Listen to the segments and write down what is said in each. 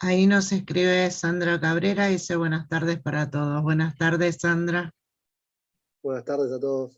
Ahí nos escribe Sandra Cabrera, dice buenas tardes para todos. Buenas tardes, Sandra. Buenas tardes a todos.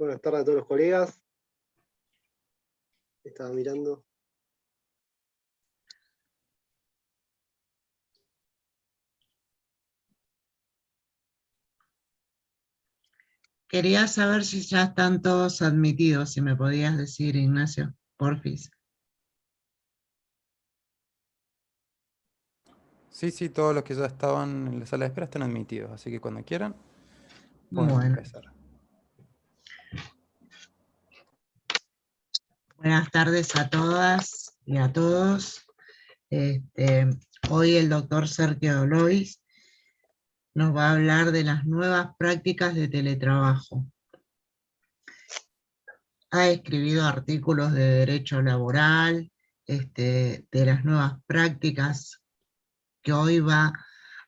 Buenas tardes a todos los colegas. Estaba mirando. Quería saber si ya están todos admitidos, si me podías decir, Ignacio, porfis. Sí, todos los que ya estaban en la sala de espera están admitidos, así que cuando quieran pueden Bueno, empezar. buenas tardes a todas y a todos. Hoy el doctor Sergio Lois nos va a hablar de las nuevas prácticas de teletrabajo. Ha escribido artículos de derecho laboral, de las nuevas prácticas que hoy va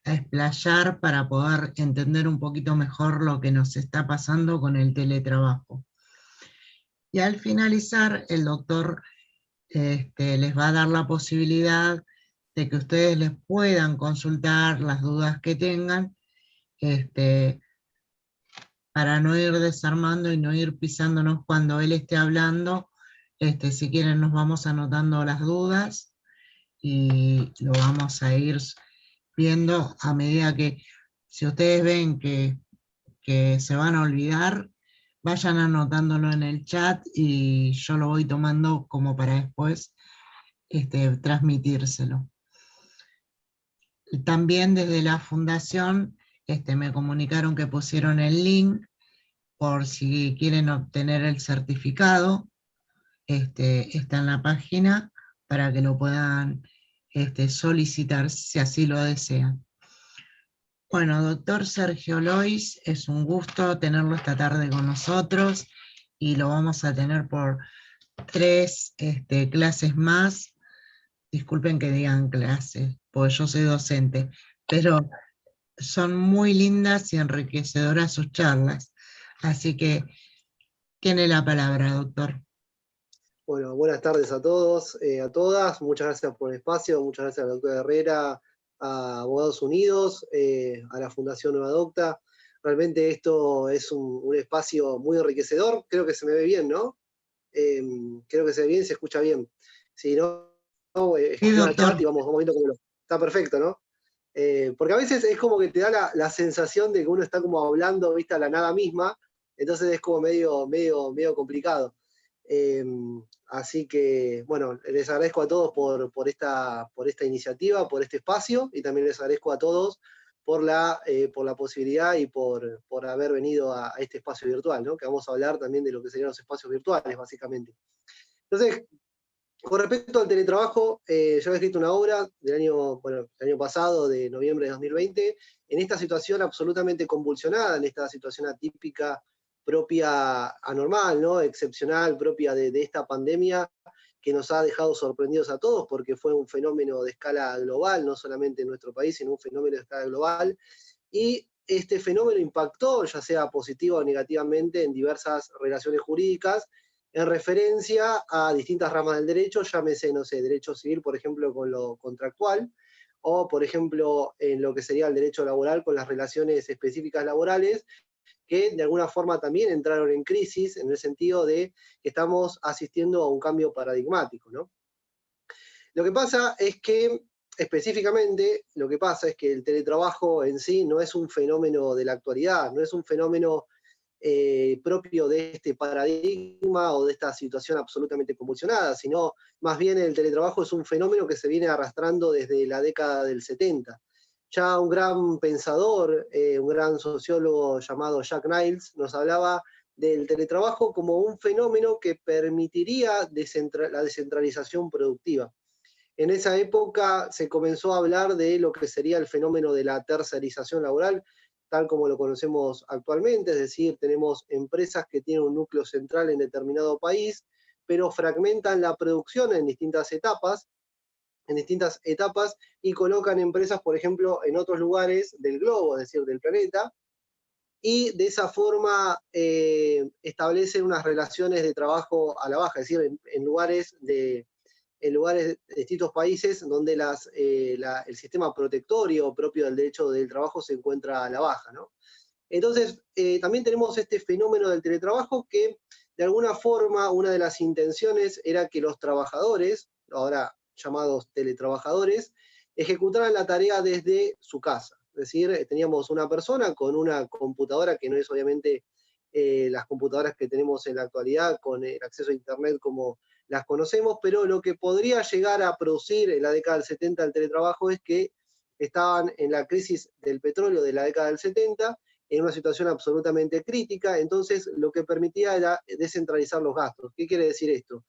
a explayar para poder entender un poquito mejor lo que nos está pasando con el teletrabajo. Y al finalizar, el doctor les va a dar la posibilidad de que ustedes les puedan consultar las dudas que tengan, para no ir desarmando y no ir pisándonos cuando él esté hablando. Si quieren nos vamos anotando las dudas y lo vamos a ir viendo a medida que, si ustedes ven que se van a olvidar, vayan anotándolo en el chat y yo lo voy tomando como para después transmitírselo. También desde la fundación me comunicaron que pusieron el link por si quieren obtener el certificado. Está en la página para que lo puedan solicitar si así lo desean. Bueno, doctor Sergio Lois, es un gusto tenerlo esta tarde con nosotros y lo vamos a tener por 3 clases más. Disculpen que digan clases, porque yo soy docente, pero son muy lindas y enriquecedoras sus charlas. Así que tiene la palabra, doctor. Bueno, buenas tardes a todos, a todas. Muchas gracias por el espacio, muchas gracias al doctor Herrera, a Abogados Unidos, a la Fundación Nueva Docta. Realmente esto es un espacio muy enriquecedor. Creo que se me ve bien, ¿no? Creo que se ve bien, se escucha bien. Si no, escriban al chat y vamos viendo cómo lo... Está perfecto, ¿no? Porque a veces es como que te da la sensación de que uno está como hablando, viste, a la nada misma, entonces es como medio complicado. Así que, bueno, les agradezco a todos por esta iniciativa, por este espacio, y también les agradezco a todos por la posibilidad y por haber venido a este espacio virtual, ¿no? Que vamos a hablar también de lo que serían los espacios virtuales, básicamente. Entonces, con respecto al teletrabajo, yo he escrito una obra del año pasado, de noviembre de 2020, en esta situación absolutamente convulsionada, en esta situación atípica, propia, anormal, ¿no? Excepcional, propia de esta pandemia, que nos ha dejado sorprendidos a todos, porque fue un fenómeno de escala global, no solamente en nuestro país, sino un fenómeno de escala global, y este fenómeno impactó, ya sea positiva o negativamente, en diversas relaciones jurídicas, en referencia a distintas ramas del derecho, llámese, no sé, derecho civil, por ejemplo, con lo contractual, o, por ejemplo, en lo que sería el derecho laboral con las relaciones específicas laborales, que de alguna forma también entraron en crisis, en el sentido de que estamos asistiendo a un cambio paradigmático, ¿no? Lo que pasa es que, específicamente, lo que pasa es que el teletrabajo en sí no es un fenómeno de la actualidad, no es un fenómeno propio de este paradigma o de esta situación absolutamente convulsionada, sino más bien el teletrabajo es un fenómeno que se viene arrastrando desde la década del 70. Ya un gran pensador, un gran sociólogo llamado Jack Niles, nos hablaba del teletrabajo como un fenómeno que permitiría la descentralización productiva. En esa época se comenzó a hablar de lo que sería el fenómeno de la tercerización laboral, tal como lo conocemos actualmente, es decir, tenemos empresas que tienen un núcleo central en determinado país, pero fragmentan la producción en distintas etapas y colocan empresas, por ejemplo, en otros lugares del globo, es decir, del planeta, y de esa forma establecen unas relaciones de trabajo a la baja, es decir, en lugares de distintos países donde el sistema protectorio propio del derecho del trabajo se encuentra a la baja, ¿no? Entonces, también tenemos este fenómeno del teletrabajo que, de alguna forma, una de las intenciones era que los trabajadores, ahora llamados teletrabajadores, ejecutaran la tarea desde su casa. Es decir, teníamos una persona con una computadora que no es obviamente las computadoras que tenemos en la actualidad con el acceso a Internet como las conocemos, pero lo que podría llegar a producir en la década del 70 el teletrabajo es que estaban en la crisis del petróleo de la década del 70, en una situación absolutamente crítica, entonces lo que permitía era descentralizar los gastos. ¿Qué quiere decir esto?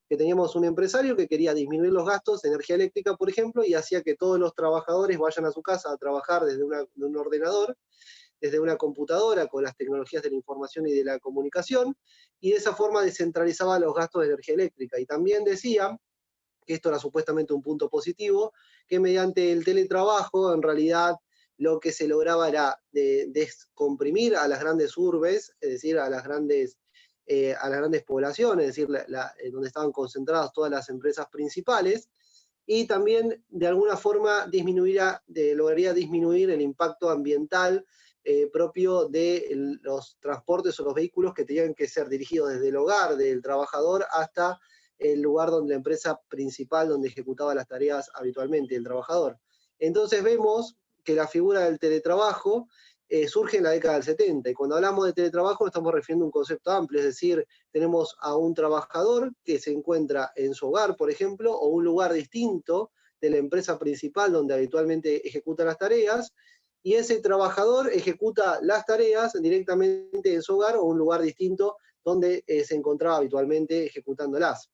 Que teníamos un empresario que quería disminuir los gastos de energía eléctrica, por ejemplo, y hacía que todos los trabajadores vayan a su casa a trabajar desde un ordenador, desde una computadora con las tecnologías de la información y de la comunicación, y de esa forma descentralizaba los gastos de energía eléctrica. Y también decía, que esto era supuestamente un punto positivo, que mediante el teletrabajo en realidad lo que se lograba era descomprimir a las grandes urbes, es decir, a las grandes poblaciones, es decir, donde estaban concentradas todas las empresas principales, y también de alguna forma lograría disminuir el impacto ambiental propio de los transportes o los vehículos que tenían que ser dirigidos desde el hogar del trabajador hasta el lugar donde la empresa principal donde ejecutaba las tareas habitualmente el trabajador. Entonces vemos que la figura del teletrabajo surge en la década del 70, y cuando hablamos de teletrabajo nos estamos refiriendo a un concepto amplio, es decir, tenemos a un trabajador que se encuentra en su hogar, por ejemplo, o un lugar distinto de la empresa principal donde habitualmente ejecuta las tareas, y ese trabajador ejecuta las tareas directamente en su hogar o un lugar distinto donde se encontraba habitualmente ejecutándolas.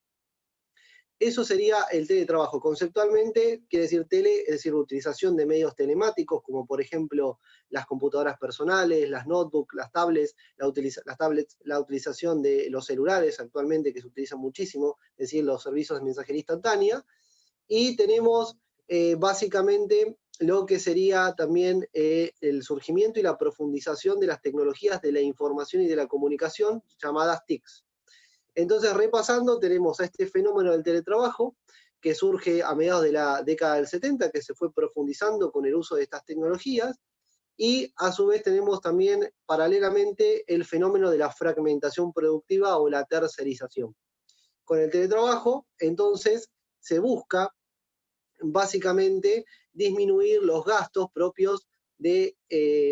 Eso sería el teletrabajo. Conceptualmente, quiere decir tele, es decir, utilización de medios telemáticos, como por ejemplo las computadoras personales, las notebooks, las tablets, la utilización de los celulares actualmente, que se utilizan muchísimo, es decir, los servicios de mensajería instantánea. Y tenemos básicamente lo que sería también el surgimiento y la profundización de las tecnologías de la información y de la comunicación, llamadas TICs. Entonces, repasando, tenemos a este fenómeno del teletrabajo, que surge a mediados de la década del 70, que se fue profundizando con el uso de estas tecnologías, y a su vez tenemos también paralelamente el fenómeno de la fragmentación productiva o la tercerización. Con el teletrabajo, entonces, se busca básicamente disminuir los gastos propios de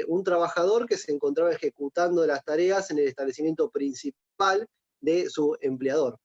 un trabajador que se encontraba ejecutando las tareas en el establecimiento principal de su empleador.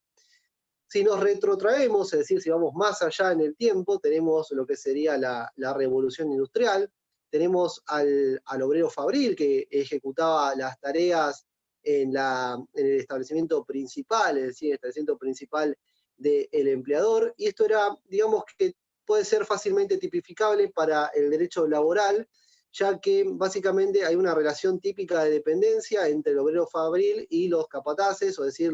Si nos retrotraemos, es decir, si vamos más allá en el tiempo, tenemos lo que sería la revolución industrial, tenemos al obrero fabril que ejecutaba las tareas en el establecimiento principal, es decir, el establecimiento principal del empleador, y esto era, digamos que puede ser fácilmente tipificable para el derecho laboral, ya que básicamente hay una relación típica de dependencia entre el obrero fabril y los capataces, o decir,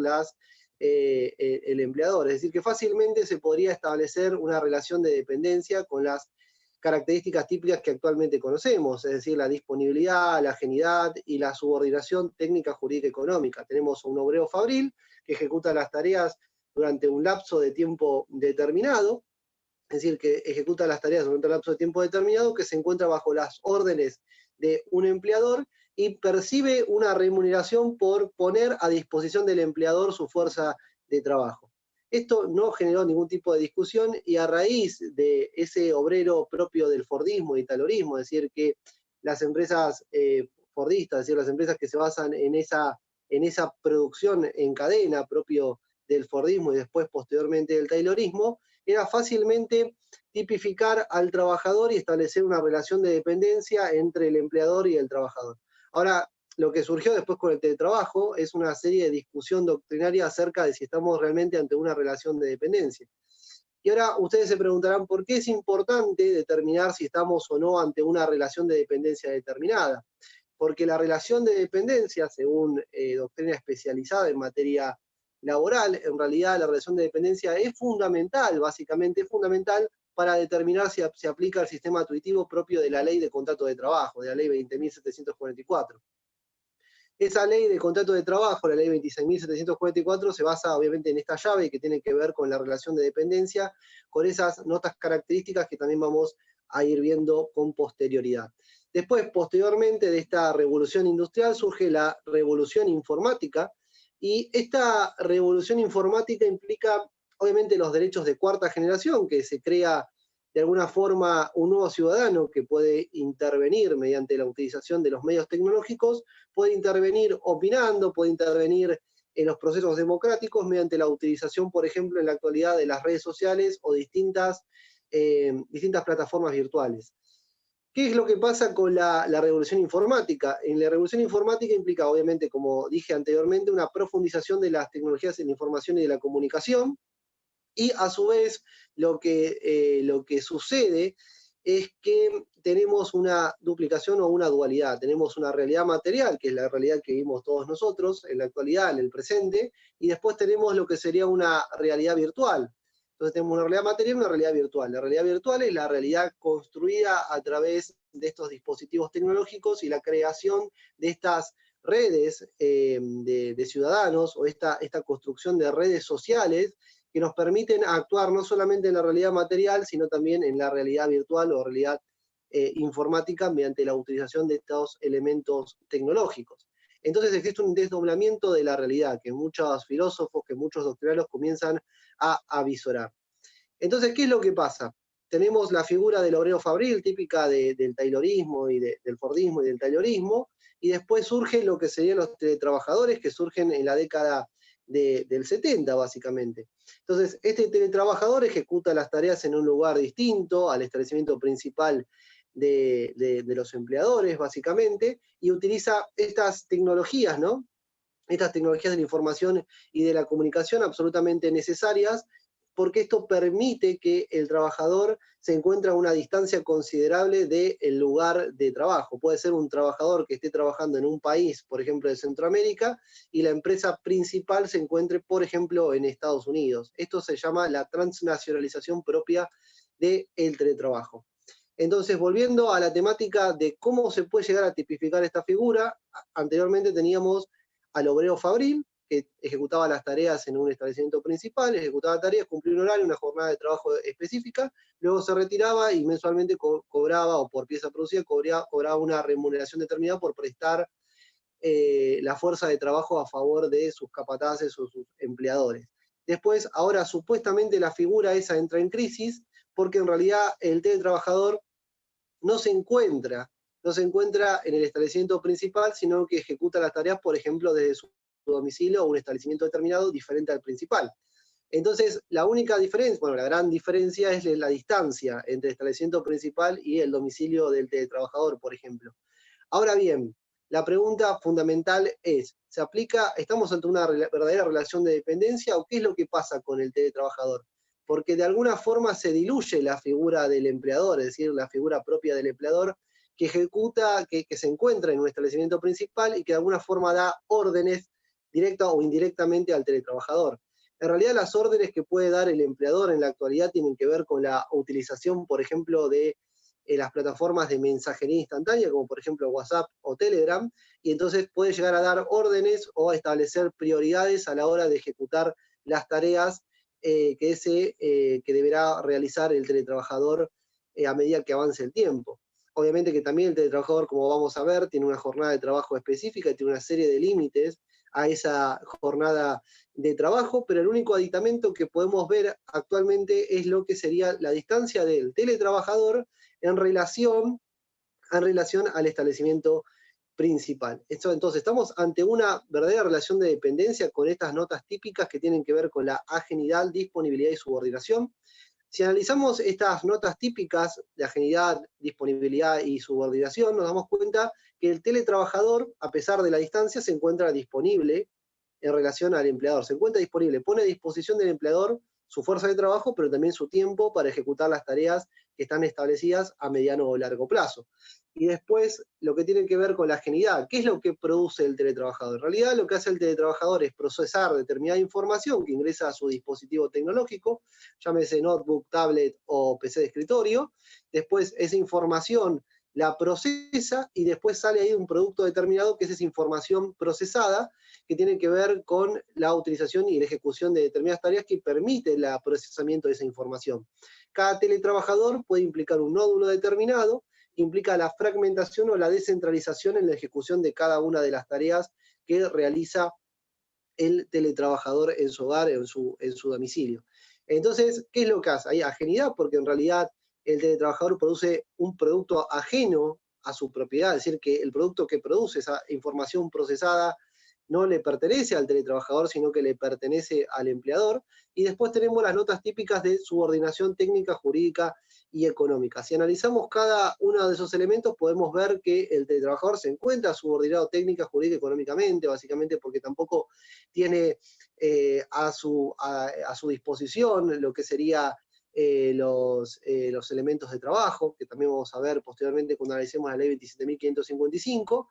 el empleador. Es decir, que fácilmente se podría establecer una relación de dependencia con las características típicas que actualmente conocemos, es decir, la disponibilidad, la ajenidad y la subordinación técnica, jurídica, económica. Tenemos un obrero fabril que ejecuta las tareas durante un lapso de tiempo determinado, es decir, que ejecuta las tareas durante un lapso de tiempo determinado, que se encuentra bajo las órdenes de un empleador y percibe una remuneración por poner a disposición del empleador su fuerza de trabajo. Esto no generó ningún tipo de discusión y a raíz de ese obrero propio del fordismo y taylorismo, es decir, que las empresas fordistas, es decir, las empresas que se basan en esa producción en cadena propio del fordismo y después posteriormente del taylorismo, era fácilmente tipificar al trabajador y establecer una relación de dependencia entre el empleador y el trabajador. Ahora, lo que surgió después con el teletrabajo es una serie de discusión doctrinaria acerca de si estamos realmente ante una relación de dependencia. Y ahora ustedes se preguntarán por qué es importante determinar si estamos o no ante una relación de dependencia determinada. Porque la relación de dependencia, según doctrina especializada en materia laboral, en realidad la relación de dependencia es fundamental, básicamente es fundamental para determinar si se aplica el sistema tuitivo propio de la ley de contrato de trabajo, de la ley 20.744. Esa ley de contrato de trabajo, la ley 26.744, se basa obviamente en esta llave que tiene que ver con la relación de dependencia, con esas notas características que también vamos a ir viendo con posterioridad. Después, posteriormente de esta revolución industrial, surge la revolución informática, y esta revolución informática implica obviamente los derechos de cuarta generación, que se crea de alguna forma un nuevo ciudadano que puede intervenir mediante la utilización de los medios tecnológicos, puede intervenir opinando, puede intervenir en los procesos democráticos mediante la utilización, por ejemplo, en la actualidad de las redes sociales o distintas plataformas virtuales. ¿Qué es lo que pasa con la revolución informática? En la revolución informática implica, obviamente, como dije anteriormente, una profundización de las tecnologías de la información y de la comunicación, y a su vez lo que sucede es que tenemos una duplicación o una dualidad. Tenemos una realidad material, que es la realidad que vivimos todos nosotros en la actualidad, en el presente, y después tenemos lo que sería una realidad virtual. Entonces tenemos una realidad material y una realidad virtual. La realidad virtual es la realidad construida a través de estos dispositivos tecnológicos y la creación de estas redes de ciudadanos, o esta construcción de redes sociales que nos permiten actuar no solamente en la realidad material, sino también en la realidad virtual o realidad informática mediante la utilización de estos elementos tecnológicos. Entonces existe un desdoblamiento de la realidad que muchos filósofos, que muchos doctrinarios comienzan a avisorar. Entonces, ¿qué es lo que pasa? Tenemos la figura del obrero fabril, típica del taylorismo y del fordismo y del taylorismo, y después surge lo que serían los teletrabajadores, que surgen en la década del 70, básicamente. Entonces, este teletrabajador ejecuta las tareas en un lugar distinto al establecimiento principal de los empleadores, básicamente, y utiliza estas tecnologías, ¿no? Estas tecnologías de la información y de la comunicación absolutamente necesarias, porque esto permite que el trabajador se encuentre a una distancia considerable del lugar de trabajo. Puede ser un trabajador que esté trabajando en un país, por ejemplo, de Centroamérica, y la empresa principal se encuentre, por ejemplo, en Estados Unidos. Esto se llama la transnacionalización propia del teletrabajo. Entonces, volviendo a la temática de cómo se puede llegar a tipificar esta figura, anteriormente teníamos al obrero fabril, que ejecutaba las tareas en un establecimiento principal, ejecutaba tareas, cumplía un horario, una jornada de trabajo específica, luego se retiraba y mensualmente cobraba, o por pieza producida, cobraba una remuneración determinada por prestar la fuerza de trabajo a favor de sus capataces o sus empleadores. Después, ahora supuestamente la figura esa entra en crisis, porque en realidad el teletrabajador no se encuentra en el establecimiento principal, sino que ejecuta las tareas, por ejemplo, desde su domicilio o un establecimiento determinado diferente al principal. Entonces, la única diferencia, bueno, la gran diferencia es la distancia entre el establecimiento principal y el domicilio del teletrabajador, por ejemplo. Ahora bien, la pregunta fundamental es, ¿estamos ante una verdadera relación de dependencia o qué es lo que pasa con el teletrabajador? Porque de alguna forma se diluye la figura del empleador, es decir, la figura propia del empleador que ejecuta, que se encuentra en un establecimiento principal y que de alguna forma da órdenes directa o indirectamente al teletrabajador. En realidad las órdenes que puede dar el empleador en la actualidad tienen que ver con la utilización, por ejemplo, de las plataformas de mensajería instantánea, como por ejemplo WhatsApp o Telegram, y entonces puede llegar a dar órdenes o a establecer prioridades a la hora de ejecutar las tareas que deberá realizar el teletrabajador a medida que avance el tiempo. Obviamente que también el teletrabajador, como vamos a ver, tiene una jornada de trabajo específica y tiene una serie de límites a esa jornada de trabajo, pero el único aditamento que podemos ver actualmente es lo que sería la distancia del teletrabajador en relación al establecimiento principal. Entonces, estamos ante una verdadera relación de dependencia con estas notas típicas que tienen que ver con la ajenidad, disponibilidad y subordinación. Si analizamos estas notas típicas de ajenidad, disponibilidad y subordinación, nos damos cuenta que el teletrabajador, a pesar de la distancia, se encuentra disponible en relación al empleador. Se encuentra disponible, pone a disposición del empleador su fuerza de trabajo, pero también su tiempo para ejecutar las tareas que están establecidas a mediano o largo plazo. Y después, lo que tiene que ver con la ajenidad. ¿Qué es lo que produce el teletrabajador? En realidad, lo que hace el teletrabajador es procesar determinada información que ingresa a su dispositivo tecnológico, llámese notebook, tablet o PC de escritorio. Después, esa información la procesa y después sale ahí un producto determinado que es esa información procesada que tiene que ver con la utilización y la ejecución de determinadas tareas que permiten el procesamiento de esa información. Cada teletrabajador puede implicar un nódulo determinado, que implica la fragmentación o la descentralización en la ejecución de cada una de las tareas que realiza el teletrabajador en su hogar, en su domicilio. Entonces, ¿qué es lo que hace? Hay ajenidad, porque en realidad el teletrabajador produce un producto ajeno a su propiedad, es decir, que el producto que produce, esa información procesada, no le pertenece al teletrabajador, sino que le pertenece al empleador. Y después tenemos las notas típicas de subordinación técnica, jurídica y económica. Si analizamos cada uno de esos elementos, podemos ver que el teletrabajador se encuentra subordinado técnica, jurídica y económicamente, básicamente porque tampoco tiene a su disposición lo que sería los elementos de trabajo, que también vamos a ver posteriormente cuando analicemos la ley 27.555,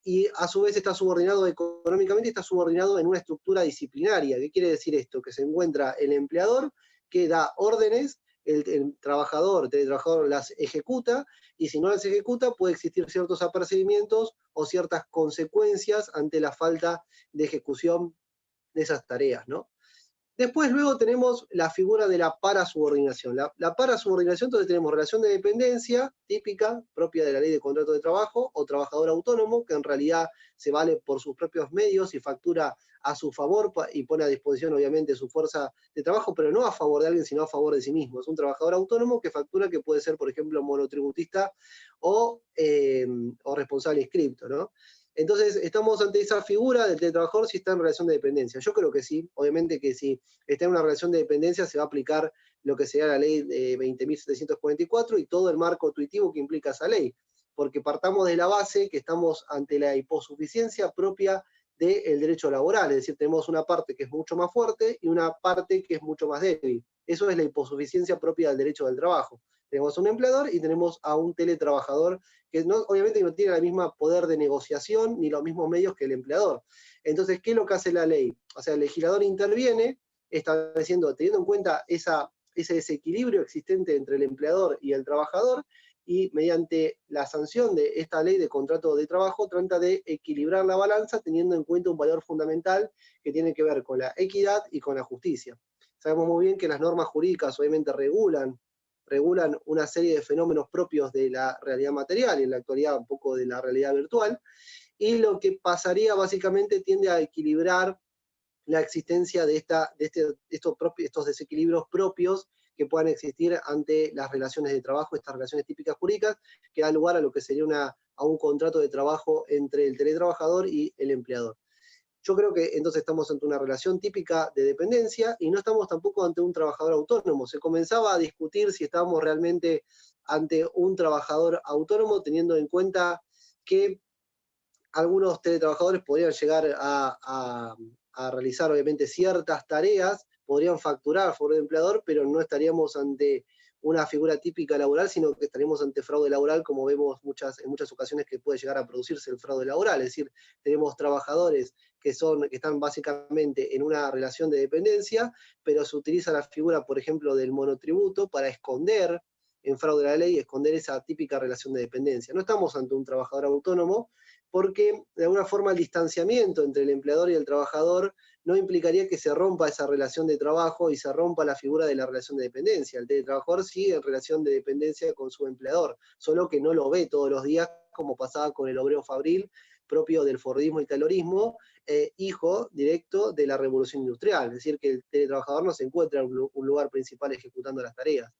y a su vez está subordinado económicamente, está subordinado en una estructura disciplinaria. ¿Qué quiere decir esto? Que se encuentra el empleador que da órdenes, el teletrabajador las ejecuta, y si no las ejecuta puede existir ciertos apercibimientos o ciertas consecuencias ante la falta de ejecución de esas tareas, ¿no? Después luego tenemos la figura de la parasubordinación. La parasubordinación, entonces tenemos relación de dependencia típica, propia de la ley de contrato de trabajo, o trabajador autónomo, que en realidad se vale por sus propios medios y factura a su favor y pone a disposición obviamente su fuerza de trabajo, pero no a favor de alguien, sino a favor de sí mismo. Es un trabajador autónomo que factura, que puede ser, por ejemplo, monotributista o responsable inscripto, ¿no? Entonces, estamos ante esa figura del teletrabajador si está en relación de dependencia. Yo creo que sí, obviamente que si está en una relación de dependencia se va a aplicar lo que sería la ley 20.744 y todo el marco intuitivo que implica esa ley, porque partamos de la base que estamos ante la hiposuficiencia propia del derecho laboral, es decir, tenemos una parte que es mucho más fuerte y una parte que es mucho más débil. Eso es la hiposuficiencia propia del derecho del trabajo. Tenemos un empleador y tenemos a un teletrabajador que no, obviamente no tiene el mismo poder de negociación ni los mismos medios que el empleador. Entonces, ¿qué es lo que hace la ley? O sea, el legislador interviene estableciendo, teniendo en cuenta ese desequilibrio existente entre el empleador y el trabajador, y mediante la sanción de esta ley de contrato de trabajo trata de equilibrar la balanza teniendo en cuenta un valor fundamental que tiene que ver con la equidad y con la justicia. Sabemos muy bien que las normas jurídicas obviamente regulan una serie de fenómenos propios de la realidad material y en la actualidad un poco de la realidad virtual, y lo que pasaría básicamente tiende a equilibrar la existencia de estos desequilibrios propios que puedan existir ante las relaciones de trabajo, estas relaciones típicas jurídicas, que da lugar a lo que sería a un contrato de trabajo entre el teletrabajador y el empleador. Yo creo que entonces estamos ante una relación típica de dependencia y no estamos tampoco ante un trabajador autónomo. Se comenzaba a discutir si estábamos realmente ante un trabajador autónomo, teniendo en cuenta que algunos teletrabajadores podrían llegar a realizar obviamente ciertas tareas, podrían facturar a favor del empleador, pero no estaríamos ante una figura típica laboral, sino que estaríamos ante fraude laboral, como vemos en muchas ocasiones que puede llegar a producirse el fraude laboral. Es decir, tenemos trabajadores que están básicamente en una relación de dependencia, pero se utiliza la figura, por ejemplo, del monotributo para esconder, en fraude a la ley, esconder esa típica relación de dependencia. No estamos ante un trabajador autónomo, porque de alguna forma el distanciamiento entre el empleador y el trabajador no implicaría que se rompa esa relación de trabajo y se rompa la figura de la relación de dependencia. El teletrabajador sigue en relación de dependencia con su empleador, solo que no lo ve todos los días como pasaba con el obrero fabril, propio del fordismo y taylorismo, hijo directo de la revolución industrial, es decir, que el teletrabajador no se encuentra en un lugar principal ejecutando las tareas.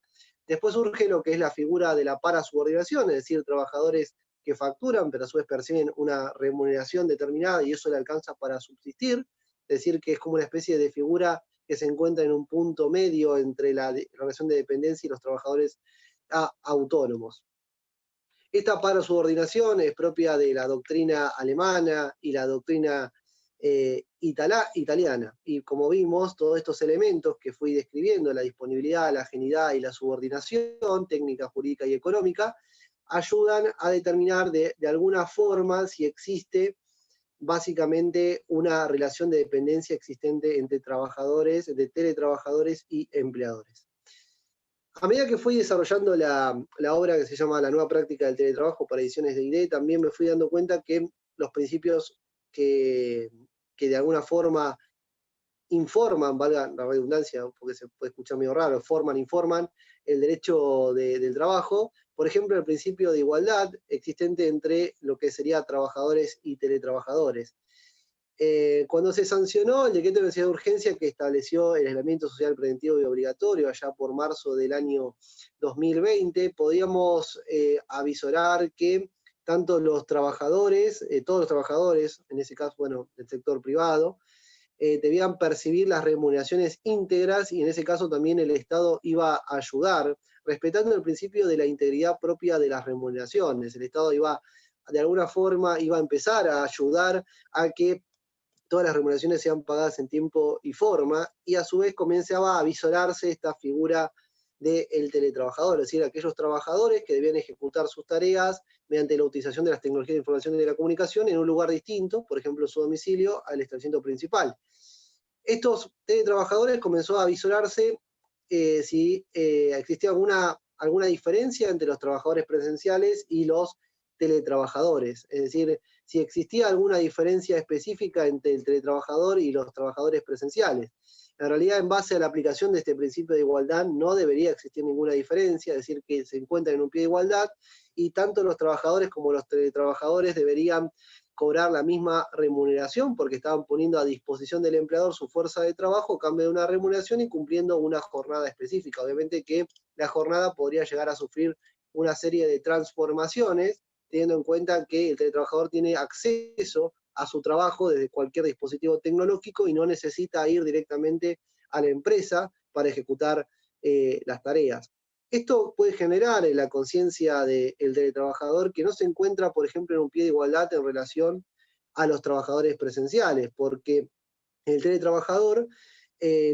Después surge lo que es la figura de la parasubordinación, es decir, trabajadores que facturan, pero a su vez perciben una remuneración determinada y eso le alcanza para subsistir, es decir, que es como una especie de figura que se encuentra en un punto medio entre la relación de dependencia y los trabajadores autónomos. Esta parasubordinación es propia de la doctrina alemana y la doctrina italiana. Y como vimos, todos estos elementos que fui describiendo, la disponibilidad, la ajenidad y la subordinación, técnica, jurídica y económica, ayudan a determinar de alguna forma si existe básicamente una relación de dependencia existente entre trabajadores, entre teletrabajadores y empleadores. A medida que fui desarrollando la obra que se llama La nueva práctica del teletrabajo para ediciones de IDE, también me fui dando cuenta que los principios que de alguna forma informan, valga la redundancia, porque se puede escuchar medio raro, informan el derecho del trabajo. Por ejemplo, el principio de igualdad existente entre lo que sería trabajadores y teletrabajadores. Cuando se sancionó el decreto de necesidad de urgencia que estableció el aislamiento social preventivo y obligatorio allá por marzo del año 2020, podíamos avisorar que tanto los trabajadores, todos los trabajadores, en ese caso, bueno, del sector privado, debían percibir las remuneraciones íntegras y en ese caso también el Estado iba a ayudar, respetando el principio de la integridad propia de las remuneraciones. El Estado iba, de alguna forma, iba a empezar a ayudar a que todas las remuneraciones sean pagadas en tiempo y forma, y a su vez comenzaba a visorarse esta figura del teletrabajador, es decir, aquellos trabajadores que debían ejecutar sus tareas mediante la utilización de las tecnologías de información y de la comunicación en un lugar distinto, por ejemplo, su domicilio, al establecimiento principal. Estos teletrabajadores comenzó a visorarse si existía alguna diferencia entre los trabajadores presenciales y los teletrabajadores, es decir, si existía alguna diferencia específica entre el teletrabajador y los trabajadores presenciales. En realidad, en base a la aplicación de este principio de igualdad, no debería existir ninguna diferencia, es decir, que se encuentran en un pie de igualdad, y tanto los trabajadores como los teletrabajadores deberían cobrar la misma remuneración, porque estaban poniendo a disposición del empleador su fuerza de trabajo a cambio de una remuneración y cumpliendo una jornada específica. Obviamente que la jornada podría llegar a sufrir una serie de transformaciones, teniendo en cuenta que el teletrabajador tiene acceso a su trabajo desde cualquier dispositivo tecnológico y no necesita ir directamente a la empresa para ejecutar las tareas. Esto puede generar en la conciencia del teletrabajador que no se encuentra, por ejemplo, en un pie de igualdad en relación a los trabajadores presenciales, porque el teletrabajador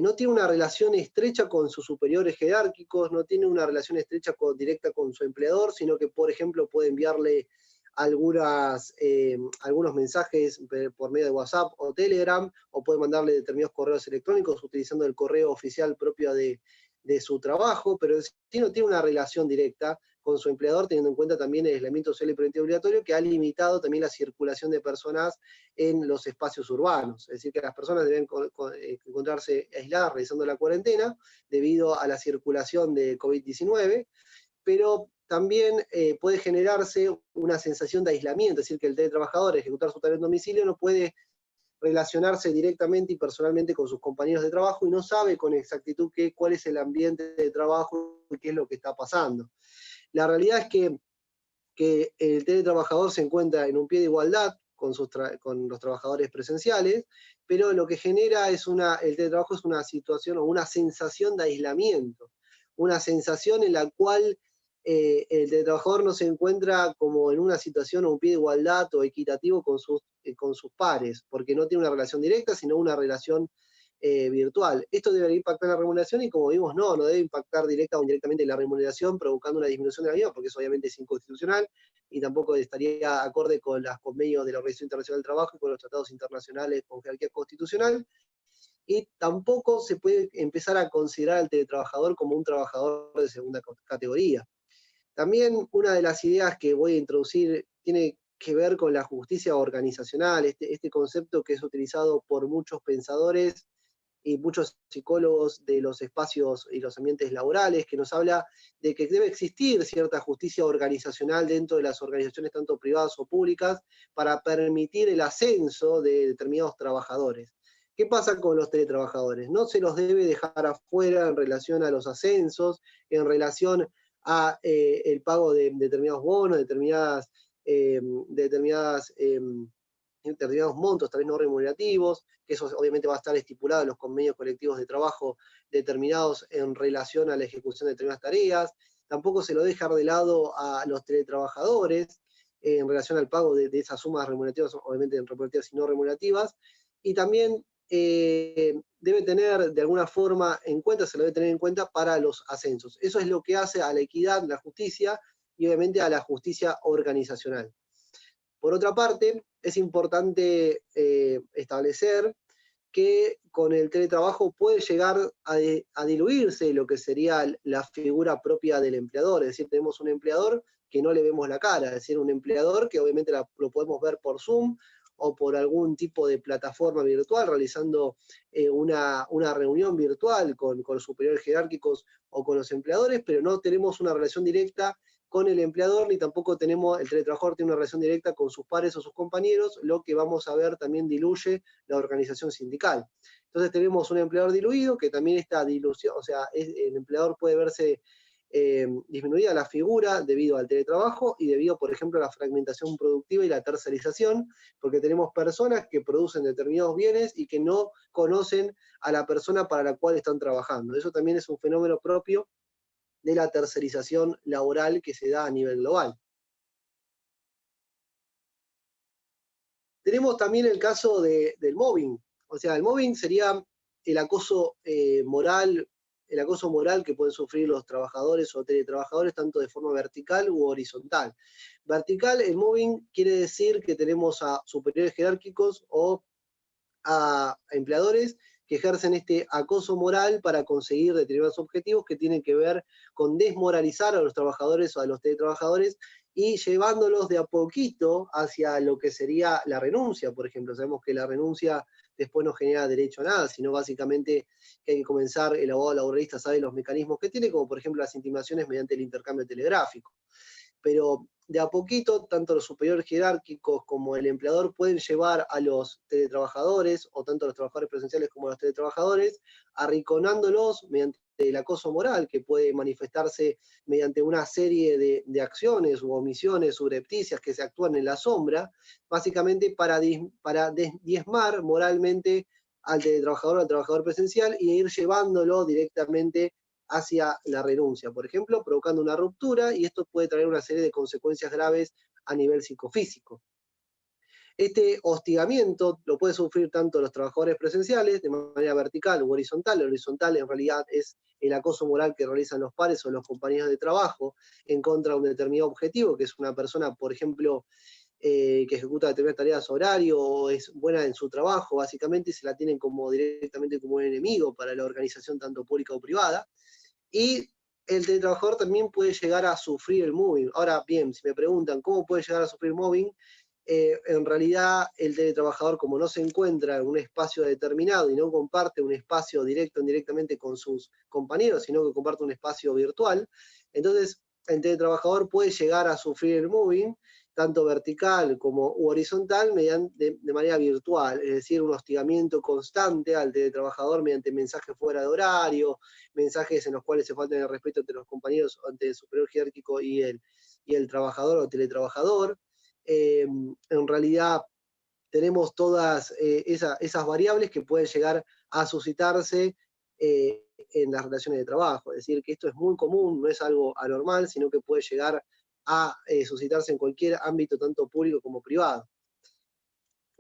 no tiene una relación estrecha con sus superiores jerárquicos, no tiene una relación estrecha directa con su empleador, sino que, por ejemplo, puede enviarle algunos mensajes por medio de WhatsApp o Telegram, o puede mandarle determinados correos electrónicos utilizando el correo oficial propio de su trabajo, pero sí no tiene una relación directa con su empleador, teniendo en cuenta también el aislamiento social y preventivo obligatorio, que ha limitado también la circulación de personas en los espacios urbanos. Es decir, que las personas deben encontrarse aisladas realizando la cuarentena debido a la circulación de COVID-19, pero también puede generarse una sensación de aislamiento, es decir, que el teletrabajador, ejecutar su tarea en domicilio, no puede relacionarse directamente y personalmente con sus compañeros de trabajo y no sabe con exactitud cuál es el ambiente de trabajo y qué es lo que está pasando. La realidad es que el teletrabajador se encuentra en un pie de igualdad con los trabajadores presenciales, pero lo que genera el teletrabajo es una situación o una sensación de aislamiento, una sensación en la cual el teletrabajador no se encuentra como en una situación o un pie de igualdad o equitativo con sus pares, porque no tiene una relación directa, sino una relación virtual. Esto debería impactar en la remuneración y como vimos, no debe impactar directa o indirectamente en la remuneración, provocando una disminución de la misma, porque eso obviamente es inconstitucional y tampoco estaría acorde con los convenios de la Organización Internacional del Trabajo y con los tratados internacionales con jerarquía constitucional. Y tampoco se puede empezar a considerar al teletrabajador como un trabajador de segunda categoría. También una de las ideas que voy a introducir tiene que ver con la justicia organizacional, este concepto que es utilizado por muchos pensadores y muchos psicólogos de los espacios y los ambientes laborales, que nos habla de que debe existir cierta justicia organizacional dentro de las organizaciones tanto privadas o públicas para permitir el ascenso de determinados trabajadores. ¿Qué pasa con los teletrabajadores? No se los debe dejar afuera en relación a los ascensos, en relación a el pago de determinados bonos, determinados montos, tal vez no remunerativos, que eso obviamente va a estar estipulado en los convenios colectivos de trabajo determinados en relación a la ejecución de determinadas tareas. Tampoco se lo deja de lado a los teletrabajadores en relación al pago de esas sumas remunerativas, obviamente remunerativas y no remunerativas. Y también debe tener de alguna forma en cuenta, se lo debe tener en cuenta para los ascensos. Eso es lo que hace a la equidad, la justicia y obviamente a la justicia organizacional. Por otra parte, es importante establecer que con el teletrabajo puede llegar a diluirse lo que sería la figura propia del empleador. Es decir, tenemos un empleador que no le vemos la cara, es decir, un empleador que obviamente lo podemos ver por Zoom o por algún tipo de plataforma virtual, realizando una reunión virtual con los superiores jerárquicos o con los empleadores, pero no tenemos una relación directa con el empleador, ni tampoco el teletrabajador tiene una relación directa con sus pares o sus compañeros, lo que vamos a ver también diluye la organización sindical. Entonces tenemos un empleador diluido, que también esta dilución, o sea, el empleador puede verse disminuida la figura debido al teletrabajo y debido, por ejemplo, a la fragmentación productiva y la tercerización, porque tenemos personas que producen determinados bienes y que no conocen a la persona para la cual están trabajando. Eso también es un fenómeno propio de la tercerización laboral que se da a nivel global. Tenemos también el caso del mobbing. O sea, el mobbing sería el acoso moral que pueden sufrir los trabajadores o teletrabajadores, tanto de forma vertical u horizontal. Vertical, el mobbing quiere decir que tenemos a superiores jerárquicos o a empleadores que ejercen este acoso moral para conseguir determinados objetivos que tienen que ver con desmoralizar a los trabajadores o a los teletrabajadores y llevándolos de a poquito hacia lo que sería la renuncia, por ejemplo. Sabemos que la renuncia después no genera derecho a nada, sino básicamente que hay que comenzar, el abogado laboralista sabe los mecanismos que tiene, como por ejemplo las intimaciones mediante el intercambio telegráfico. Pero de a poquito, tanto los superiores jerárquicos como el empleador pueden llevar a los teletrabajadores, o tanto los trabajadores presenciales como los teletrabajadores, arrinconándolos mediante el acoso moral, que puede manifestarse mediante una serie de acciones u omisiones subrepticias que se actúan en la sombra, básicamente para diezmar moralmente al teletrabajador o al trabajador presencial y ir llevándolo directamente hacia la renuncia, por ejemplo, provocando una ruptura, y esto puede traer una serie de consecuencias graves a nivel psicofísico. Este hostigamiento lo pueden sufrir tanto los trabajadores presenciales de manera vertical u horizontal. El horizontal en realidad es el acoso moral que realizan los pares o los compañeros de trabajo en contra de un determinado objetivo, que es una persona, por ejemplo, que ejecuta determinadas tareas a horario o es buena en su trabajo, básicamente, y se la tienen directamente como un enemigo para la organización tanto pública o privada. Y el teletrabajador también puede llegar a sufrir el mobbing. Ahora bien, si me preguntan cómo puede llegar a sufrir mobbing, en realidad el teletrabajador, como no se encuentra en un espacio determinado y no comparte un espacio directo indirectamente con sus compañeros, sino que comparte un espacio virtual, entonces el teletrabajador puede llegar a sufrir el mobbing, tanto vertical como horizontal, de manera virtual, es decir, un hostigamiento constante al teletrabajador mediante mensajes fuera de horario, mensajes en los cuales se falta el respeto entre los compañeros, ante el superior jerárquico y el trabajador o teletrabajador. En realidad tenemos todas esas variables que pueden llegar a suscitarse en las relaciones de trabajo. Es decir, que esto es muy común, no es algo anormal, sino que puede llegar a suscitarse en cualquier ámbito, tanto público como privado.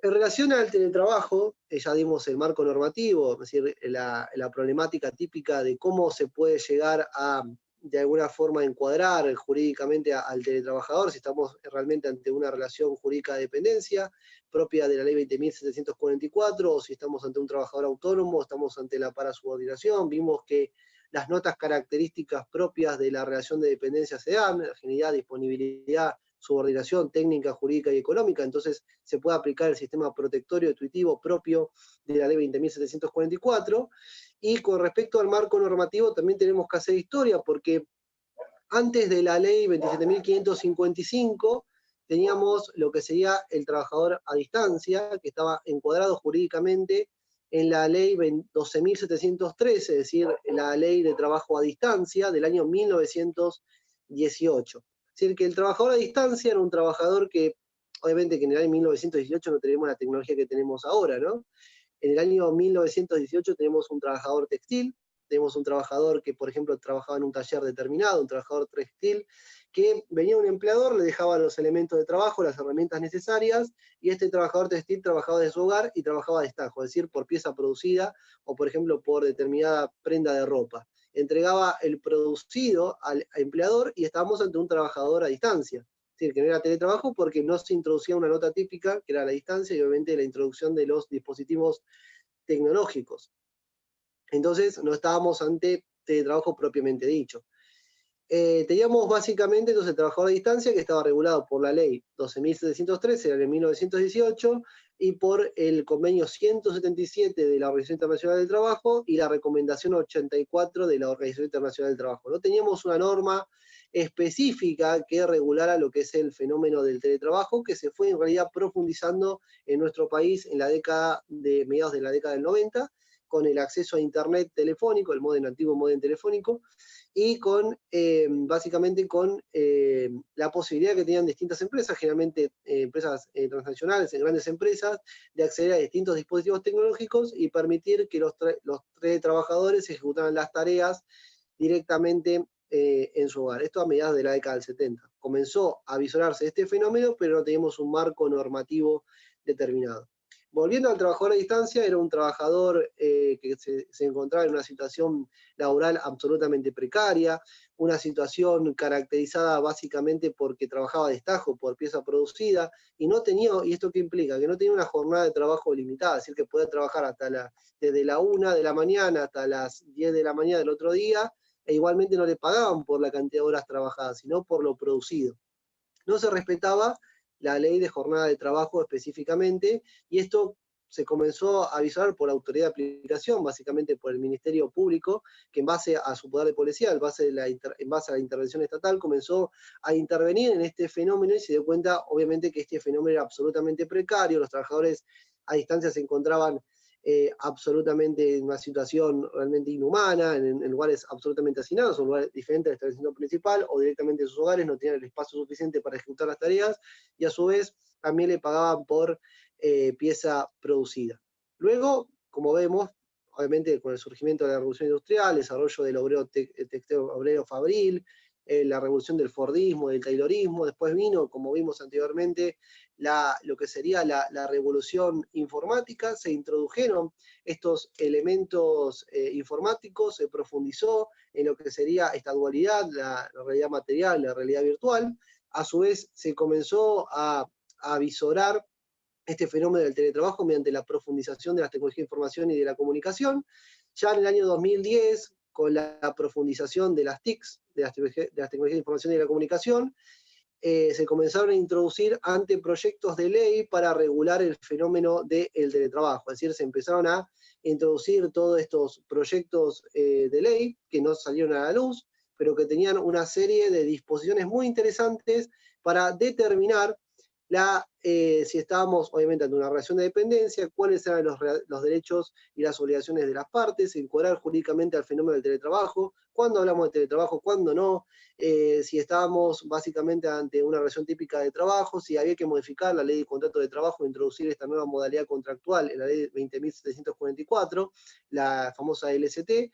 En relación al teletrabajo, ya dimos el marco normativo, es decir, la problemática típica de cómo se puede llegar a, de alguna forma, encuadrar jurídicamente al teletrabajador, si estamos realmente ante una relación jurídica de dependencia propia de la ley 20.744, o si estamos ante un trabajador autónomo, o estamos ante la parasubordinación. Vimos que las notas características propias de la relación de dependencia se dan, agilidad, disponibilidad, subordinación técnica, jurídica y económica, entonces se puede aplicar el sistema protectorio tuitivo propio de la ley 20.744, y con respecto al marco normativo también tenemos que hacer historia, porque antes de la ley 27.555 teníamos lo que sería el trabajador a distancia, que estaba encuadrado jurídicamente en la ley 12.713, es decir, la ley de trabajo a distancia del año 1918. Es decir, que el trabajador a distancia era un trabajador que, obviamente que en el año 1918 no tenemos la tecnología que tenemos ahora, ¿no? En el año 1918 tenemos un trabajador textil, tenemos un trabajador que, por ejemplo, trabajaba en un taller determinado, un trabajador textil, que venía un empleador, le dejaba los elementos de trabajo, las herramientas necesarias, y este trabajador textil trabajaba de su hogar y trabajaba a destajo, es decir, por pieza producida o, por ejemplo, por determinada prenda de ropa. Entregaba el producido al empleador y estábamos ante un trabajador a distancia. Es decir, que no era teletrabajo porque no se introducía una nota típica, que era la distancia, y obviamente la introducción de los dispositivos tecnológicos. Entonces, no estábamos ante teletrabajo propiamente dicho. Teníamos básicamente entonces el trabajador a distancia, que estaba regulado por la ley 12.713 en el 1918 y por el convenio 177 de la Organización Internacional del Trabajo y la recomendación 84 de la Organización Internacional del Trabajo. No teníamos una norma específica que regulara lo que es el fenómeno del teletrabajo, que se fue en realidad profundizando en nuestro país en la década de mediados de la década del 90, con el acceso a internet telefónico, el antiguo modem telefónico, y con básicamente con la posibilidad que tenían distintas empresas, generalmente empresas transnacionales, grandes empresas, de acceder a distintos dispositivos tecnológicos y permitir que los trabajadores ejecutaran las tareas directamente en su hogar. Esto a mediados de la década del 70. Comenzó a visorarse este fenómeno, pero no teníamos un marco normativo determinado. Volviendo al trabajador a distancia, era un trabajador que se encontraba en una situación laboral absolutamente precaria, una situación caracterizada básicamente porque trabajaba a destajo, por pieza producida, y no tenía, ¿y esto qué implica? Que no tenía una jornada de trabajo limitada, es decir, que podía trabajar desde la 1 de la mañana hasta las 10 de la mañana del otro día, e igualmente no le pagaban por la cantidad de horas trabajadas, sino por lo producido. No se respetaba la ley de jornada de trabajo específicamente, y esto se comenzó a avisar por la autoridad de aplicación, básicamente por el Ministerio Público, que en base a su poder policial, en base a la intervención estatal, comenzó a intervenir en este fenómeno y se dio cuenta, obviamente, que este fenómeno era absolutamente precario, los trabajadores a distancia se encontraban absolutamente en una situación realmente inhumana, en lugares absolutamente hacinados, en lugares diferentes del establecimiento principal, o directamente en sus hogares, no tenían el espacio suficiente para ejecutar las tareas, y a su vez también le pagaban por pieza producida. Luego, como vemos, obviamente con el surgimiento de la revolución industrial, el desarrollo del obrero fabril, la revolución del fordismo, del taylorismo, después vino, como vimos anteriormente, lo que sería la revolución informática, se introdujeron estos elementos informáticos, se profundizó en lo que sería esta dualidad, la realidad material, la realidad virtual, a su vez se comenzó a visorar este fenómeno del teletrabajo mediante la profundización de las tecnologías de información y de la comunicación. Ya en el año 2010, con la profundización de las TICs, de las tecnologías de información y de la comunicación, se comenzaron a introducir anteproyectos de ley para regular el fenómeno del teletrabajo. Es decir, se empezaron a introducir todos estos proyectos de ley que no salieron a la luz, pero que tenían una serie de disposiciones muy interesantes para determinar si estábamos obviamente ante una relación de dependencia, cuáles eran los derechos y las obligaciones de las partes, encuadrar jurídicamente al fenómeno del teletrabajo, cuándo hablamos de teletrabajo, cuándo no, si estábamos básicamente ante una relación típica de trabajo, si había que modificar la ley de contrato de trabajo, introducir esta nueva modalidad contractual en la ley 20.744, la famosa LST,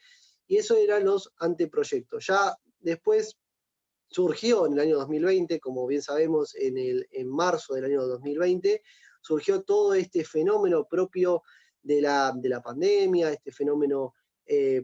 y eso eran los anteproyectos. Ya después surgió en el año 2020, como bien sabemos, en marzo del año 2020, surgió todo este fenómeno propio de la pandemia, este fenómeno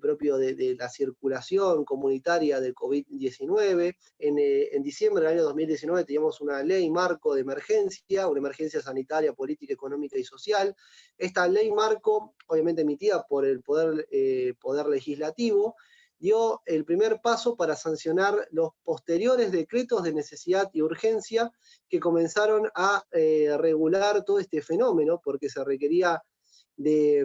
propio de la circulación comunitaria del COVID-19. En diciembre del año 2019 teníamos una ley marco de emergencia, una emergencia sanitaria, política, económica y social. Esta ley marco, obviamente emitida por el poder legislativo, dio el primer paso para sancionar los posteriores decretos de necesidad y urgencia que comenzaron a regular todo este fenómeno, porque se requería de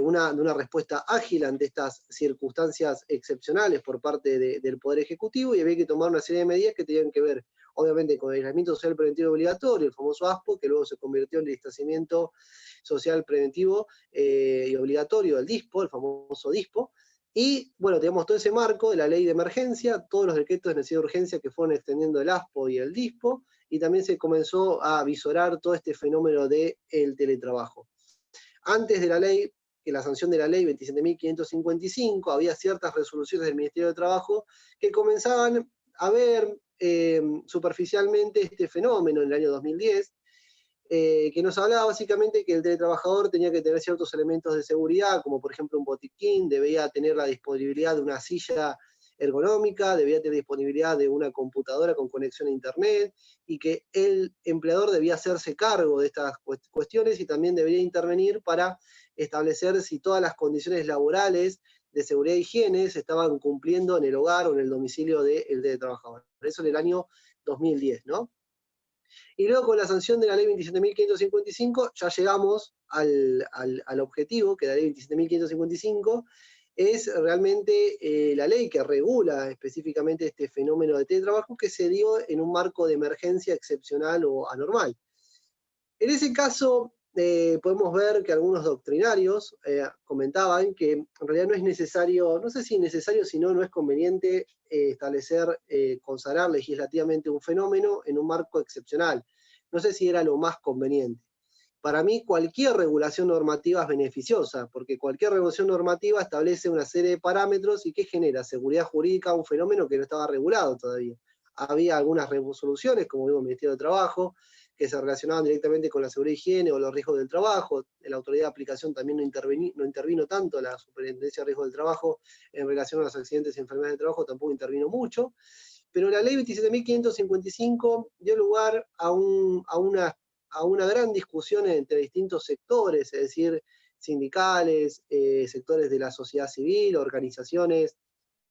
una respuesta ágil ante estas circunstancias excepcionales por parte del Poder Ejecutivo, y había que tomar una serie de medidas que tenían que ver, obviamente, con el aislamiento social preventivo obligatorio, el famoso ASPO, que luego se convirtió en el distanciamiento social preventivo y obligatorio, el DISPO, el famoso DISPO. Y bueno, tenemos todo ese marco de la ley de emergencia, todos los decretos de necesidad de urgencia que fueron extendiendo el ASPO y el DISPO, y también se comenzó a visorar todo este fenómeno del teletrabajo. Antes de la ley, que la sanción de la ley 27.555, había ciertas resoluciones del Ministerio de Trabajo que comenzaban a ver superficialmente este fenómeno en el año 2010, que nos hablaba básicamente que el teletrabajador tenía que tener ciertos elementos de seguridad, como por ejemplo un botiquín, debía tener la disponibilidad de una silla ergonómica, debía tener disponibilidad de una computadora con conexión a internet, y que el empleador debía hacerse cargo de estas cuestiones y también debería intervenir para establecer si todas las condiciones laborales de seguridad e higiene se estaban cumpliendo en el hogar o en el domicilio del teletrabajador. Eso en el año 2010, ¿no? Y luego con la sanción de la ley 27.555 ya llegamos al objetivo, que la ley 27.555 es realmente la ley que regula específicamente este fenómeno de teletrabajo, que se dio en un marco de emergencia excepcional o anormal. En ese caso, podemos ver que algunos doctrinarios comentaban que en realidad no es necesario, no sé si necesario, sino no es conveniente establecer, consagrar legislativamente un fenómeno en un marco excepcional. No sé si era lo más conveniente. Para mí, cualquier regulación normativa es beneficiosa, porque cualquier regulación normativa establece una serie de parámetros y que genera seguridad jurídica, un fenómeno que no estaba regulado todavía. Había algunas resoluciones, como vimos en el Ministerio de Trabajo, que se relacionaban directamente con la seguridad y higiene o los riesgos del trabajo. La autoridad de aplicación también no intervino tanto, la Superintendencia de Riesgos del Trabajo en relación a los accidentes y enfermedades de trabajo tampoco intervino mucho. Pero la ley 27.555 dio lugar a una gran discusión entre distintos sectores, es decir, sindicales, sectores de la sociedad civil, organizaciones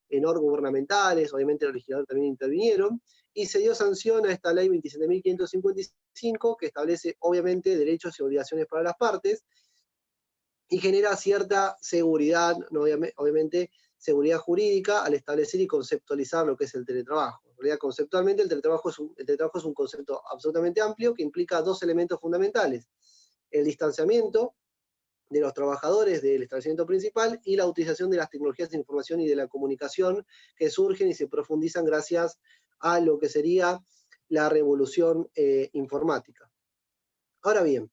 no gubernamentales, obviamente los legisladores también intervinieron, y se dio sanción a esta ley 27.555, que establece obviamente derechos y obligaciones para las partes, y genera cierta seguridad, obviamente seguridad jurídica, al establecer y conceptualizar lo que es el teletrabajo. En realidad, conceptualmente, el teletrabajo es un concepto absolutamente amplio que implica dos elementos fundamentales: el distanciamiento de los trabajadores del establecimiento principal y la utilización de las tecnologías de información y de la comunicación que surgen y se profundizan gracias a lo que sería la revolución informática. Ahora bien,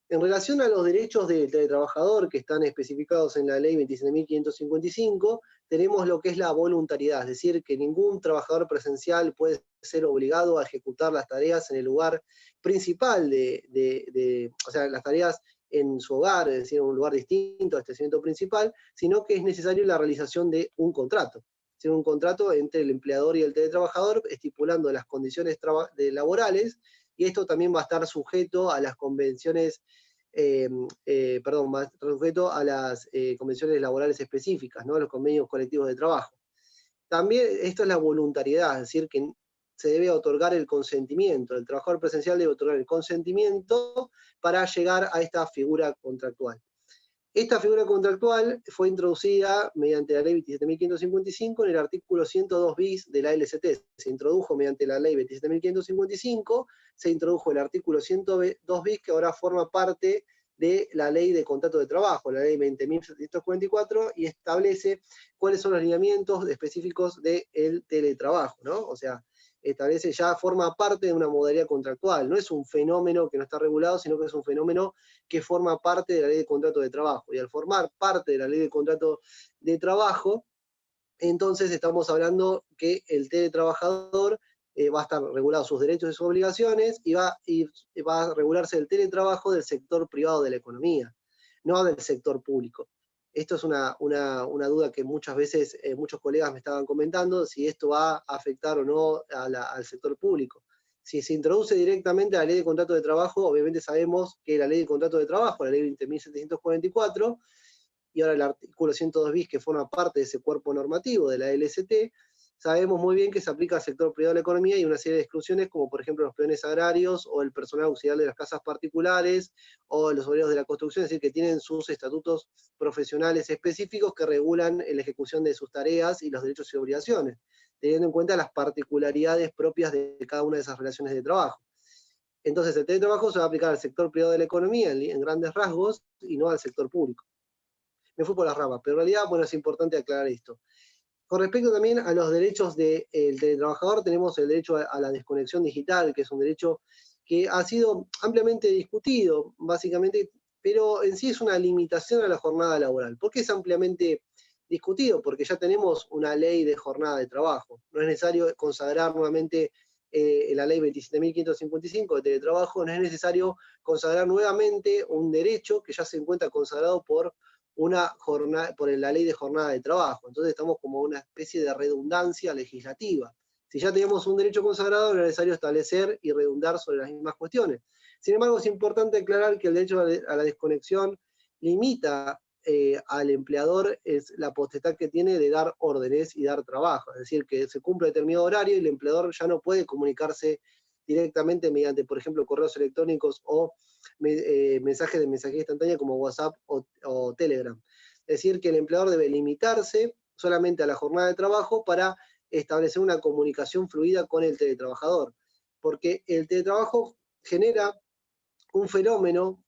en relación a los derechos del teletrabajador que están especificados en la ley 27.555, tenemos lo que es la voluntariedad, es decir, que ningún trabajador presencial puede ser obligado a ejecutar las tareas en el lugar principal o sea, las tareas en su hogar, es decir, en un lugar distinto al establecimiento principal, sino que es necesario la realización de un contrato. Es decir, un contrato entre el empleador y el teletrabajador, estipulando las condiciones laborales, y esto también va a estar sujeto a las convenciones, va a estar sujeto a las convenciones laborales específicas, ¿no? A los convenios colectivos de trabajo. También esto es la voluntariedad, es decir, que se debe otorgar el consentimiento. El trabajador presencial debe otorgar el consentimiento para llegar a esta figura contractual. Esta figura contractual fue introducida mediante la ley 27.555 en el artículo 102 bis de la LCT. Se introdujo mediante la ley 27.555, se introdujo el artículo 102 bis, que ahora forma parte de la ley de contrato de trabajo, la ley 20.744, y establece cuáles son los lineamientos específicos del teletrabajo, ¿no? O sea, establece, ya forma parte de una modalidad contractual, no es un fenómeno que no está regulado, sino que es un fenómeno que forma parte de la ley de contrato de trabajo. Y al formar parte de la ley de contrato de trabajo, entonces estamos hablando que el teletrabajador va a estar regulado sus derechos y sus obligaciones, y va a regularse el teletrabajo del sector privado de la economía, no del sector público. Esto es una duda que muchas veces muchos colegas me estaban comentando, si esto va a afectar o no al sector público. Si se introduce directamente a la ley de contrato de trabajo, obviamente sabemos que la ley de contrato de trabajo, la ley 20.744, y ahora el artículo 102 bis, que forma parte de ese cuerpo normativo de la LST, sabemos muy bien que se aplica al sector privado de la economía y una serie de exclusiones, como por ejemplo los peones agrarios o el personal auxiliar de las casas particulares o los obreros de la construcción, es decir, que tienen sus estatutos profesionales específicos que regulan la ejecución de sus tareas y los derechos y obligaciones, teniendo en cuenta las particularidades propias de cada una de esas relaciones de trabajo. Entonces, el teletrabajo se va a aplicar al sector privado de la economía en grandes rasgos y no al sector público. Me fui por las ramas, pero en realidad, bueno, es importante aclarar esto. Con respecto también a los derechos del teletrabajador, tenemos el derecho a la desconexión digital, que es un derecho que ha sido ampliamente discutido, básicamente, pero en sí es una limitación a la jornada laboral. ¿Por qué es ampliamente discutido? Porque ya tenemos una ley de jornada de trabajo. No es necesario consagrar nuevamente la ley 27.555 de teletrabajo, no es necesario consagrar nuevamente un derecho que ya se encuentra consagrado por la ley de jornada de trabajo. Entonces estamos como una especie de redundancia legislativa. Si ya tenemos un derecho consagrado, no es necesario establecer y redundar sobre las mismas cuestiones. Sin embargo, es importante aclarar que el derecho a la desconexión limita al empleador la potestad que tiene de dar órdenes y dar trabajo. Es decir, que se cumple determinado horario y el empleador ya no puede comunicarse directamente mediante, por ejemplo, correos electrónicos o mensajes de mensajería instantánea como WhatsApp o Telegram. Es decir, que el empleador debe limitarse solamente a la jornada de trabajo para establecer una comunicación fluida con el teletrabajador. Porque el teletrabajo genera un fenómeno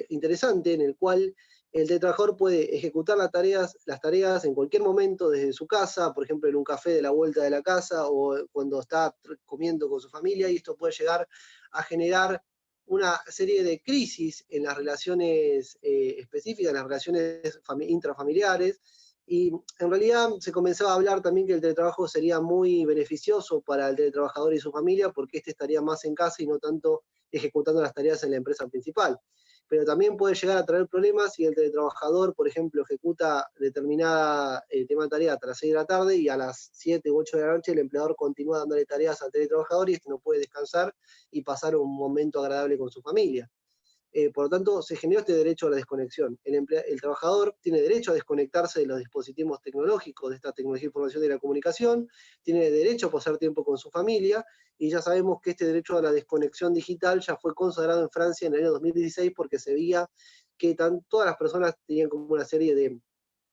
interesante en el cual el teletrabajador puede ejecutar las tareas en cualquier momento desde su casa, por ejemplo en un café de la vuelta de la casa o cuando está comiendo con su familia, y esto puede llegar a generar una serie de crisis en las relaciones específicas, en las relaciones intrafamiliares, y en realidad se comenzaba a hablar también que el teletrabajo sería muy beneficioso para el teletrabajador y su familia porque éste estaría más en casa y no tanto ejecutando las tareas en la empresa principal. Pero también puede llegar a traer problemas si el teletrabajador, por ejemplo, ejecuta determinada tema de tarea hasta las 6 de la tarde y a las 7 u 8 de la noche el empleador continúa dándole tareas al teletrabajador y este no puede descansar y pasar un momento agradable con su familia. Por lo tanto, se generó este derecho a la desconexión. El trabajador tiene derecho a desconectarse de los dispositivos tecnológicos, de esta tecnología de información y de la comunicación, tiene derecho a pasar tiempo con su familia, y ya sabemos que este derecho a la desconexión digital ya fue consagrado en Francia en el año 2016 porque se veía que todas las personas tenían como una serie de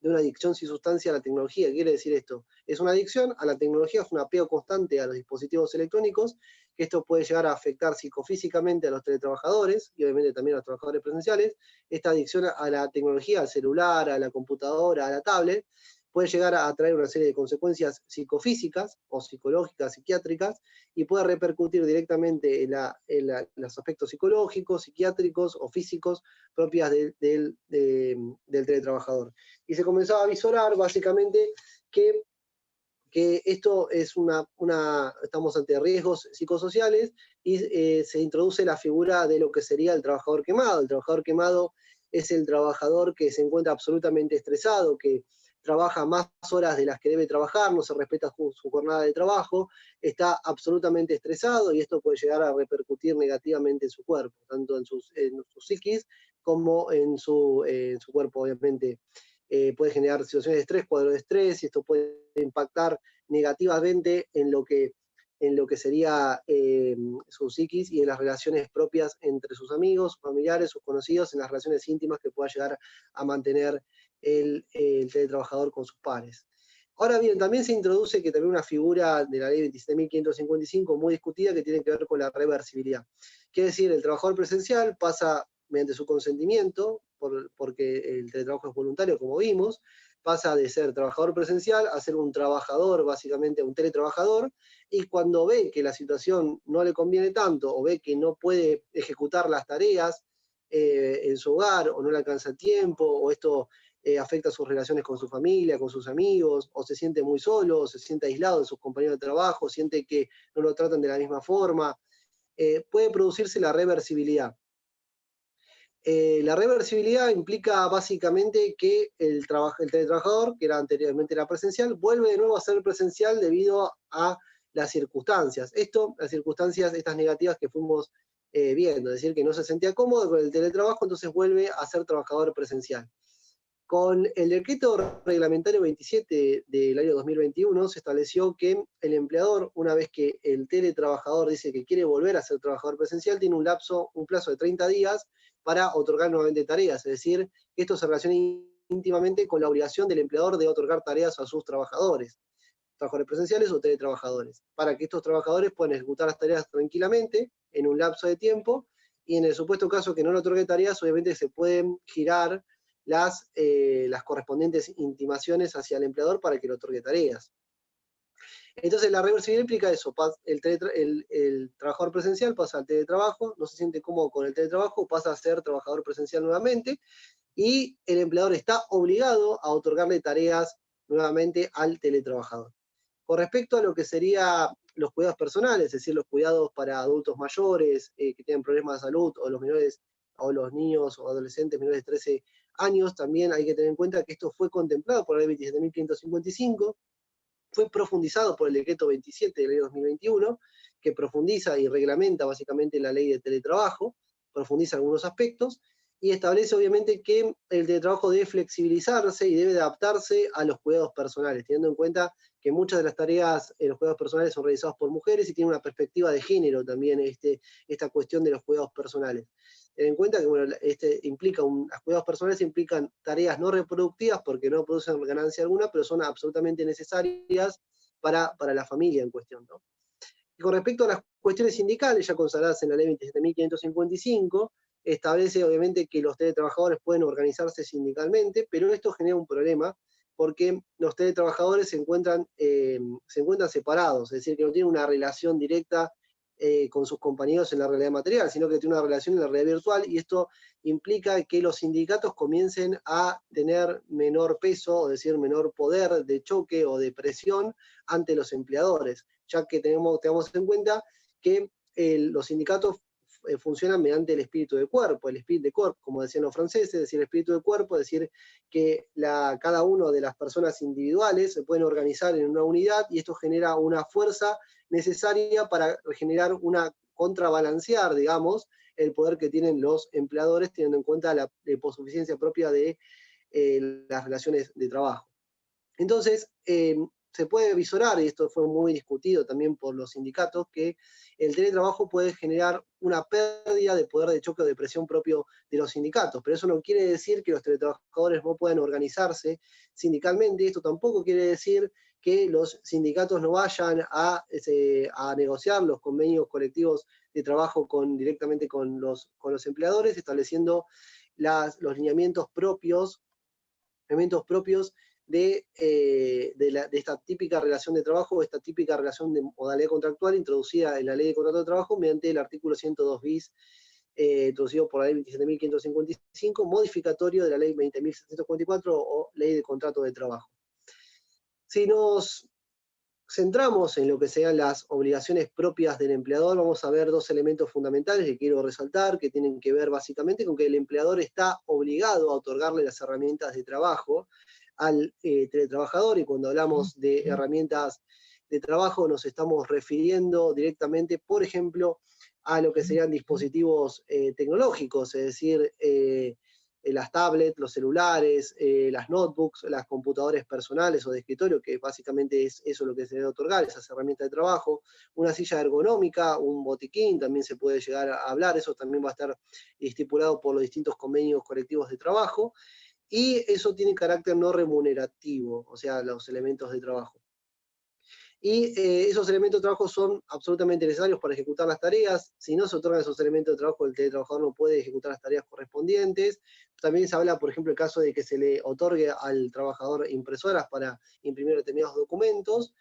una adicción sin sustancia a la tecnología. ¿Qué quiere decir esto? Es una adicción a la tecnología, es un apego constante a los dispositivos electrónicos, que esto puede llegar a afectar psicofísicamente a los teletrabajadores y obviamente también a los trabajadores presenciales. Esta adicción a la tecnología, al celular, a la computadora, a la tablet, puede llegar a traer una serie de consecuencias psicofísicas o psicológicas, psiquiátricas, y puede repercutir directamente en los aspectos psicológicos, psiquiátricos o físicos propias del teletrabajador. Y se comenzaba a visorar básicamente que esto es estamos ante riesgos psicosociales y se introduce la figura de lo que sería el trabajador quemado. El trabajador quemado es el trabajador que se encuentra absolutamente estresado, que trabaja más horas de las que debe trabajar, no se respeta su jornada de trabajo, está absolutamente estresado y esto puede llegar a repercutir negativamente en su cuerpo, tanto en su psiquis como en su cuerpo, obviamente. Puede generar situaciones de estrés, cuadros de estrés, y esto puede impactar negativamente en lo que sería su psiquis y en las relaciones propias entre sus amigos, sus familiares, sus conocidos, en las relaciones íntimas que pueda llegar a mantener el teletrabajador con sus pares. Ahora bien, también se introduce que también una figura de la ley 27.555 muy discutida que tiene que ver con la reversibilidad. Quiere decir, el trabajador presencial pasa mediante su consentimiento, porque el teletrabajo es voluntario, como vimos, pasa de ser trabajador presencial a ser un trabajador, básicamente un teletrabajador, y cuando ve que la situación no le conviene tanto, o ve que no puede ejecutar las tareas en su hogar, o no le alcanza el tiempo, o esto afecta sus relaciones con su familia, con sus amigos, o se siente muy solo, o se siente aislado de sus compañeros de trabajo, siente que no lo tratan de la misma forma, puede producirse la reversibilidad. La reversibilidad implica básicamente que el teletrabajador, que anteriormente era presencial, vuelve de nuevo a ser presencial debido a las circunstancias. Las circunstancias estas negativas que fuimos viendo, es decir, que no se sentía cómodo con el teletrabajo, entonces vuelve a ser trabajador presencial. Con el decreto reglamentario 27 del año 2021 se estableció que el empleador, una vez que el teletrabajador dice que quiere volver a ser trabajador presencial, tiene un plazo de 30 días para otorgar nuevamente tareas, es decir, que esto se relaciona íntimamente con la obligación del empleador de otorgar tareas a sus trabajadores presenciales o teletrabajadores, para que estos trabajadores puedan ejecutar las tareas tranquilamente en un lapso de tiempo, y en el supuesto caso que no le otorgue tareas, obviamente se pueden girar las correspondientes intimaciones hacia el empleador para que le otorgue tareas. Entonces la reversibilidad implica eso, el trabajador presencial pasa al teletrabajo, no se siente cómodo con el teletrabajo, pasa a ser trabajador presencial nuevamente, y el empleador está obligado a otorgarle tareas nuevamente al teletrabajador. Con respecto a lo que serían los cuidados personales, es decir, los cuidados para adultos mayores que tienen problemas de salud, o los menores, o los niños o adolescentes menores de 13 años, también hay que tener en cuenta que esto fue contemplado por la ley 27.555, fue profundizado por el decreto 27 del año 2021, que profundiza y reglamenta básicamente la ley de teletrabajo, profundiza algunos aspectos, y establece obviamente que el teletrabajo debe flexibilizarse y debe adaptarse a los cuidados personales, teniendo en cuenta que muchas de las tareas en los cuidados personales son realizadas por mujeres y tiene una perspectiva de género también esta cuestión de los cuidados personales. Ten en cuenta que bueno, los cuidados personales implican tareas no reproductivas porque no producen ganancia alguna, pero son absolutamente necesarias para la familia en cuestión, ¿no? Y con respecto a las cuestiones sindicales, ya consagradas en la ley 27.555, establece obviamente que los teletrabajadores pueden organizarse sindicalmente, pero esto genera un problema porque los teletrabajadores se encuentran separados, es decir, que no tienen una relación directa con sus compañeros en la realidad material, sino que tienen una relación en la realidad virtual, y esto implica que los sindicatos comiencen a tener menor peso, es decir, menor poder de choque o de presión ante los empleadores, ya que tengamos en cuenta que los sindicatos funcionan mediante el espíritu de cuerpo, el espíritu de corps, como decían los franceses, es decir, el espíritu de cuerpo, es decir, que cada una de las personas individuales se pueden organizar en una unidad, y esto genera una fuerza necesaria para generar contrabalancear, digamos, el poder que tienen los empleadores, teniendo en cuenta la posuficiencia propia de las relaciones de trabajo. Entonces, se puede visorar, y esto fue muy discutido también por los sindicatos, que el teletrabajo puede generar una pérdida de poder de choque o de presión propio de los sindicatos, pero eso no quiere decir que los teletrabajadores no puedan organizarse sindicalmente, esto tampoco quiere decir que los sindicatos no vayan a negociar los convenios colectivos de trabajo directamente con los empleadores, estableciendo los lineamientos propios de esta típica relación de trabajo, esta típica relación de modalidad contractual introducida en la Ley de Contrato de Trabajo mediante el artículo 102 bis, introducido por la Ley 27.555, modificatorio de la Ley 20.744 o Ley de Contrato de Trabajo. Si nos centramos en lo que sean las obligaciones propias del empleador, vamos a ver dos elementos fundamentales que quiero resaltar, que tienen que ver básicamente con que el empleador está obligado a otorgarle las herramientas de trabajo al teletrabajador, y cuando hablamos de herramientas de trabajo nos estamos refiriendo directamente, por ejemplo, a lo que serían dispositivos tecnológicos, es decir, las tablets, los celulares, las notebooks, las computadoras personales o de escritorio, que básicamente es eso lo que se debe otorgar, esas herramientas de trabajo, una silla ergonómica, un botiquín, también se puede llegar a hablar, eso también va a estar estipulado por los distintos convenios colectivos de trabajo, y eso tiene carácter no remunerativo, o sea, los elementos de trabajo. Y esos elementos de trabajo son absolutamente necesarios para ejecutar las tareas. Si no se otorgan esos elementos de trabajo, el teletrabajador no puede ejecutar las tareas correspondientes. También se habla, por ejemplo, el caso de que se le otorgue al trabajador impresoras para imprimir determinados documentos.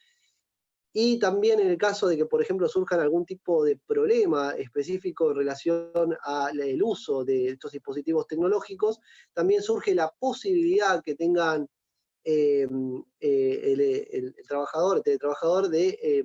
Y también en el caso de que, por ejemplo, surjan algún tipo de problema específico en relación al uso de estos dispositivos tecnológicos, también surge la posibilidad que tengan el teletrabajador de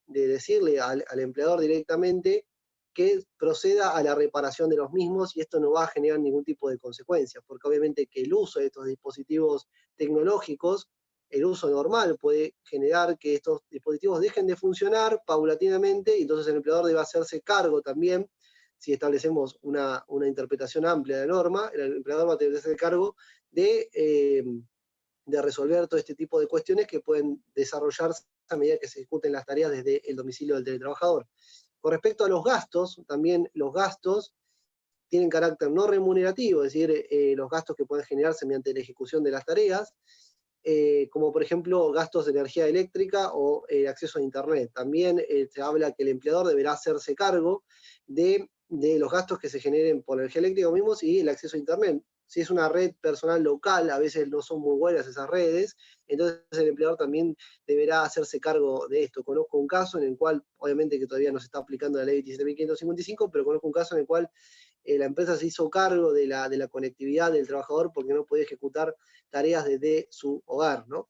decirle al empleador directamente que proceda a la reparación de los mismos, y esto no va a generar ningún tipo de consecuencias, porque obviamente que el uso de estos dispositivos tecnológicos, el uso normal, puede generar que estos dispositivos dejen de funcionar paulatinamente, y entonces el empleador debe hacerse cargo también, si establecemos una interpretación amplia de la norma, el empleador va a tener que hacer cargo de resolver todo este tipo de cuestiones que pueden desarrollarse a medida que se ejecuten las tareas desde el domicilio del teletrabajador. Con respecto a los gastos, también los gastos tienen carácter no remunerativo, es decir, los gastos que pueden generarse mediante la ejecución de las tareas, como por ejemplo gastos de energía eléctrica o acceso a Internet. También se habla que el empleador deberá hacerse cargo de los gastos que se generen por energía eléctrica mismos y el acceso a Internet. Si es una red personal local, a veces no son muy buenas esas redes, entonces el empleador también deberá hacerse cargo de esto. Conozco un caso en el cual, obviamente que todavía no se está aplicando la ley 17.555, pero conozco un caso en el cual la empresa se hizo cargo de la conectividad del trabajador porque no podía ejecutar tareas desde su hogar, ¿no?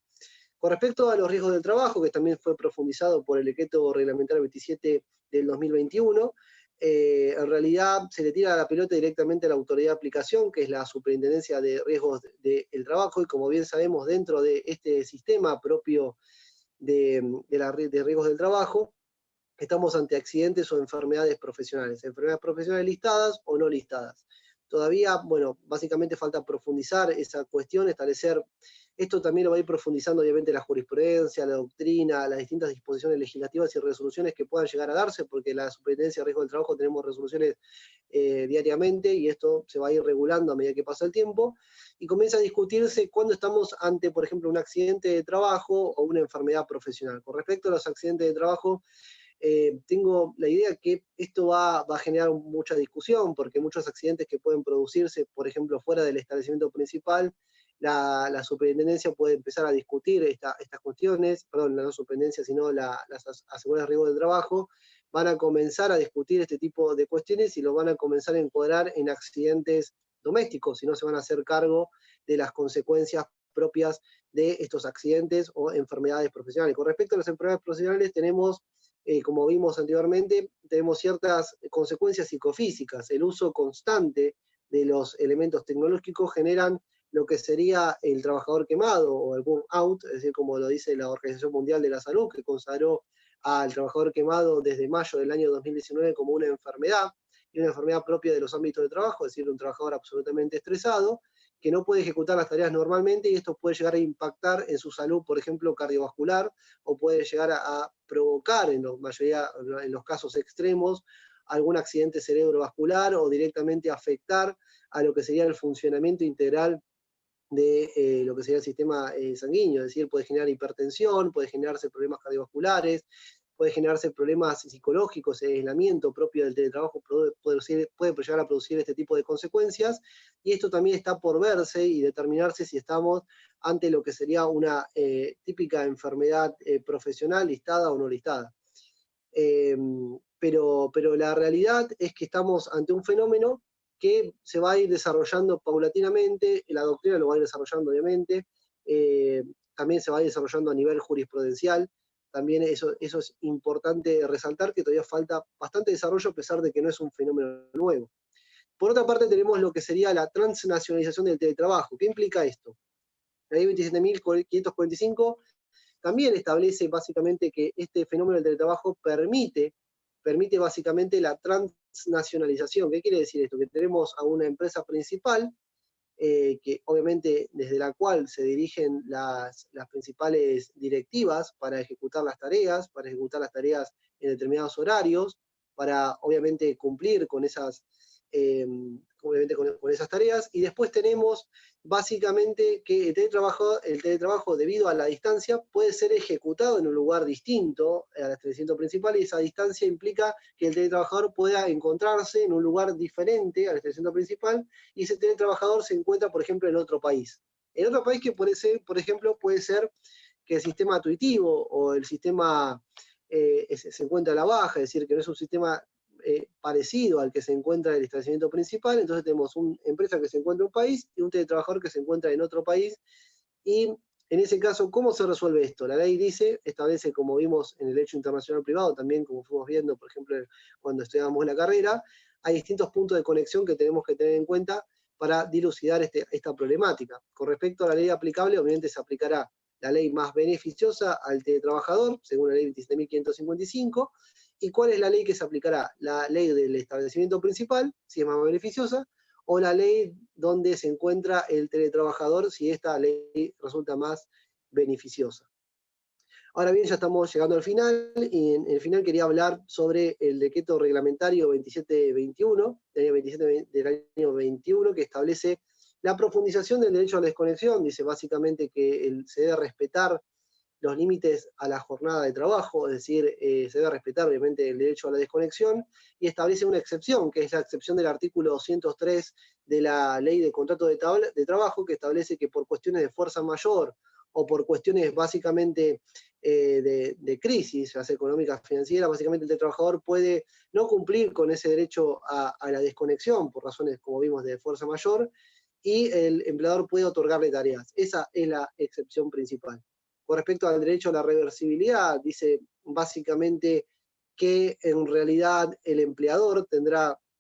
Con respecto a los riesgos del trabajo, que también fue profundizado por el decreto reglamentario 27 del 2021, en realidad se le tira la pelota directamente a la autoridad de aplicación, que es la Superintendencia de Riesgos del Trabajo, y como bien sabemos, dentro de este sistema propio de riesgos del trabajo, estamos ante accidentes o enfermedades profesionales listadas o no listadas. Todavía, bueno, básicamente falta profundizar esa cuestión, establecer, esto también lo va a ir profundizando obviamente la jurisprudencia, la doctrina, las distintas disposiciones legislativas y resoluciones que puedan llegar a darse, porque la Superintendencia de Riesgo del Trabajo tenemos resoluciones diariamente y esto se va a ir regulando a medida que pasa el tiempo, y comienza a discutirse cuando estamos ante, por ejemplo, un accidente de trabajo o una enfermedad profesional. Con respecto a los accidentes de trabajo, tengo la idea que esto va a generar mucha discusión, porque muchos accidentes que pueden producirse, por ejemplo, fuera del establecimiento principal, la superintendencia puede empezar a discutir estas cuestiones, perdón, no la superintendencia, sino las aseguradoras de riesgo del trabajo, van a comenzar a discutir este tipo de cuestiones y lo van a comenzar a encuadrar en accidentes domésticos, si no se van a hacer cargo de las consecuencias propias de estos accidentes o enfermedades profesionales. Con respecto a las enfermedades profesionales, tenemos como vimos anteriormente, tenemos ciertas consecuencias psicofísicas. El uso constante de los elementos tecnológicos generan lo que sería el trabajador quemado o el burnout, es decir, como lo dice la Organización Mundial de la Salud, que consagró al trabajador quemado desde mayo del año 2019 como una enfermedad, y una enfermedad propia de los ámbitos de trabajo, es decir, un trabajador absolutamente estresado, que no puede ejecutar las tareas normalmente y esto puede llegar a impactar en su salud, por ejemplo, cardiovascular, o puede llegar a provocar, en los casos extremos, algún accidente cerebrovascular o directamente afectar a lo que sería el funcionamiento integral de lo que sería el sistema sanguíneo, es decir, puede generar hipertensión, puede generarse problemas cardiovasculares, puede generarse problemas psicológicos, el aislamiento propio del teletrabajo puede llegar a producir este tipo de consecuencias, y esto también está por verse y determinarse si estamos ante lo que sería una típica enfermedad profesional listada o no listada. Pero la realidad es que estamos ante un fenómeno que se va a ir desarrollando paulatinamente, la doctrina lo va a ir desarrollando obviamente, también se va a ir desarrollando a nivel jurisprudencial, también eso es importante resaltar que todavía falta bastante desarrollo a pesar de que no es un fenómeno nuevo. Por otra parte tenemos lo que sería la transnacionalización del teletrabajo. ¿Qué implica esto? La ley 27.545 también establece básicamente que este fenómeno del teletrabajo permite básicamente la transnacionalización. ¿Qué quiere decir esto? Que tenemos a una empresa principal, que obviamente desde la cual se dirigen las principales directivas para ejecutar las tareas en determinados horarios, para obviamente cumplir con esas, con esas tareas, y después tenemos básicamente que el teletrabajo debido a la distancia puede ser ejecutado en un lugar distinto al establecimiento principal, y esa distancia implica que el teletrabajador pueda encontrarse en un lugar diferente al establecimiento principal, y ese teletrabajador se encuentra, por ejemplo, en otro país. En otro país que puede ser, por ejemplo, puede ser que el sistema tuitivo o el sistema se encuentra a la baja, es decir, que no es un sistema parecido al que se encuentra en el establecimiento principal. Entonces tenemos una empresa que se encuentra en un país y un teletrabajador que se encuentra en otro país, y en ese caso, ¿cómo se resuelve esto? La ley establece, como vimos en el derecho internacional privado, también como fuimos viendo, por ejemplo, cuando estudiábamos la carrera, hay distintos puntos de conexión que tenemos que tener en cuenta para dilucidar esta problemática. Con respecto a la ley aplicable, obviamente se aplicará la ley más beneficiosa al teletrabajador, según la ley 27.555, ¿Y cuál es la ley que se aplicará? La ley del establecimiento principal, si es más beneficiosa, o la ley donde se encuentra el teletrabajador, si esta ley resulta más beneficiosa. Ahora bien, ya estamos llegando al final, y en el final quería hablar sobre el decreto reglamentario 2721, del año 21, que establece la profundización del derecho a la desconexión. Dice básicamente que se debe respetar los límites a la jornada de trabajo, es decir, se debe respetar obviamente el derecho a la desconexión, y establece una excepción, que es la excepción del artículo 203 de la Ley de Contrato de Trabajo, que establece que por cuestiones de fuerza mayor o por cuestiones básicamente de crisis, ya sea económica, financiera, básicamente el trabajador puede no cumplir con ese derecho a la desconexión por razones, como vimos, de fuerza mayor, y el empleador puede otorgarle tareas. Esa es la excepción principal. Con respecto al derecho a la reversibilidad, dice básicamente que en realidad el empleador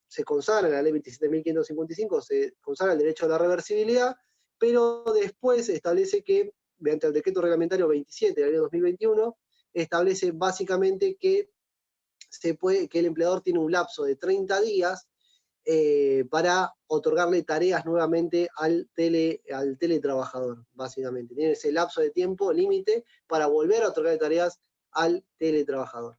se consagra en la ley 27.555, se consagra el derecho a la reversibilidad, pero después establece que, mediante el decreto reglamentario 27 del año 2021, establece básicamente que el empleador tiene un lapso de 30 días para otorgarle tareas nuevamente al teletrabajador, básicamente. Tiene ese lapso de tiempo límite para volver a otorgarle tareas al teletrabajador.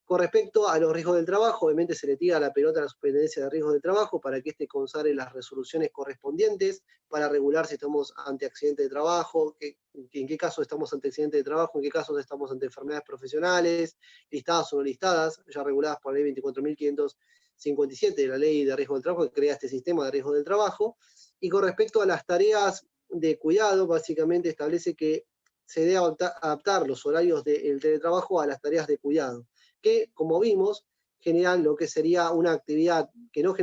Con respecto a los riesgos del trabajo, obviamente se le tira la pelota a la Superintendencia de Riesgos del Trabajo para que éste consagre las resoluciones correspondientes para regular si estamos ante accidente de trabajo, en qué casos estamos ante accidente de trabajo, en qué casos estamos ante enfermedades profesionales, listadas o no listadas, ya reguladas por la ley 24.557 de la Ley de Riesgo del Trabajo, que crea este sistema de riesgo del trabajo. Y con respecto a las tareas de cuidado, básicamente establece que se debe adaptar los horarios del teletrabajo a las tareas de cuidado, que, como vimos, generan lo que sería una actividad que no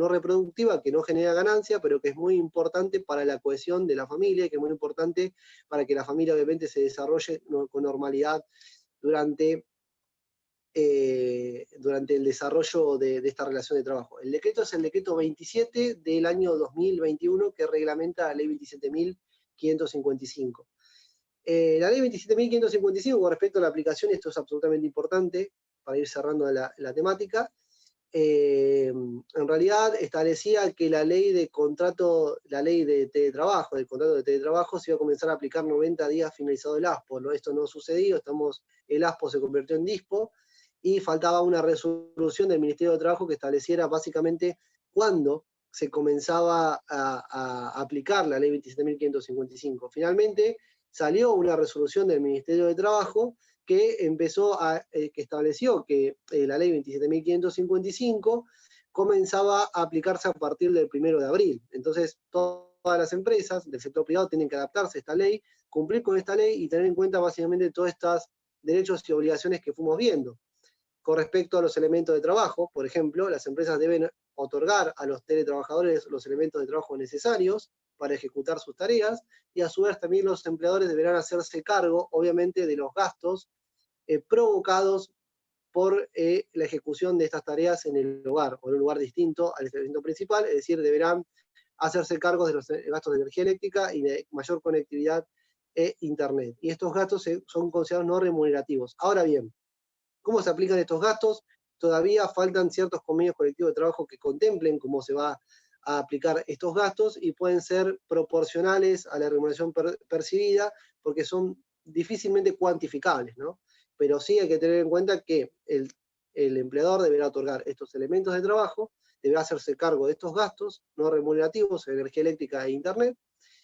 reproductiva, que no genera ganancia, pero que es muy importante para la cohesión de la familia, que es muy importante para que la familia obviamente se desarrolle con normalidad durante el desarrollo de esta relación de trabajo. El decreto es el decreto 27 del año 2021, que reglamenta la ley 27.555. La ley 27.555, con respecto a la aplicación, esto es absolutamente importante para ir cerrando la temática. En realidad establecía que la ley de teletrabajo, del contrato de teletrabajo, se iba a comenzar a aplicar 90 días finalizado el ASPO, ¿no? Esto no sucedió, el ASPO se convirtió en DISPO, y faltaba una resolución del Ministerio de Trabajo que estableciera básicamente cuándo se comenzaba a aplicar la ley 27.555. Finalmente, salió una resolución del Ministerio de Trabajo que estableció que la ley 27.555 comenzaba a aplicarse a partir del 1 de abril. Entonces, todas las empresas del sector privado tienen que adaptarse a esta ley, cumplir con esta ley y tener en cuenta básicamente todos estos derechos y obligaciones que fuimos viendo. Con respecto a los elementos de trabajo, por ejemplo, las empresas deben otorgar a los teletrabajadores los elementos de trabajo necesarios para ejecutar sus tareas, y a su vez también los empleadores deberán hacerse cargo, obviamente, de los gastos provocados por la ejecución de estas tareas en el hogar o en un lugar distinto al establecimiento principal, es decir, deberán hacerse cargo de los gastos de energía eléctrica y de mayor conectividad e internet. Y estos gastos son considerados no remunerativos. Ahora bien, ¿cómo se aplican estos gastos? Todavía faltan ciertos convenios colectivos de trabajo que contemplen cómo se va a aplicar estos gastos, y pueden ser proporcionales a la remuneración percibida, porque son difícilmente cuantificables, ¿no? Pero sí hay que tener en cuenta que el empleador deberá otorgar estos elementos de trabajo, deberá hacerse cargo de estos gastos no remunerativos, energía eléctrica e internet,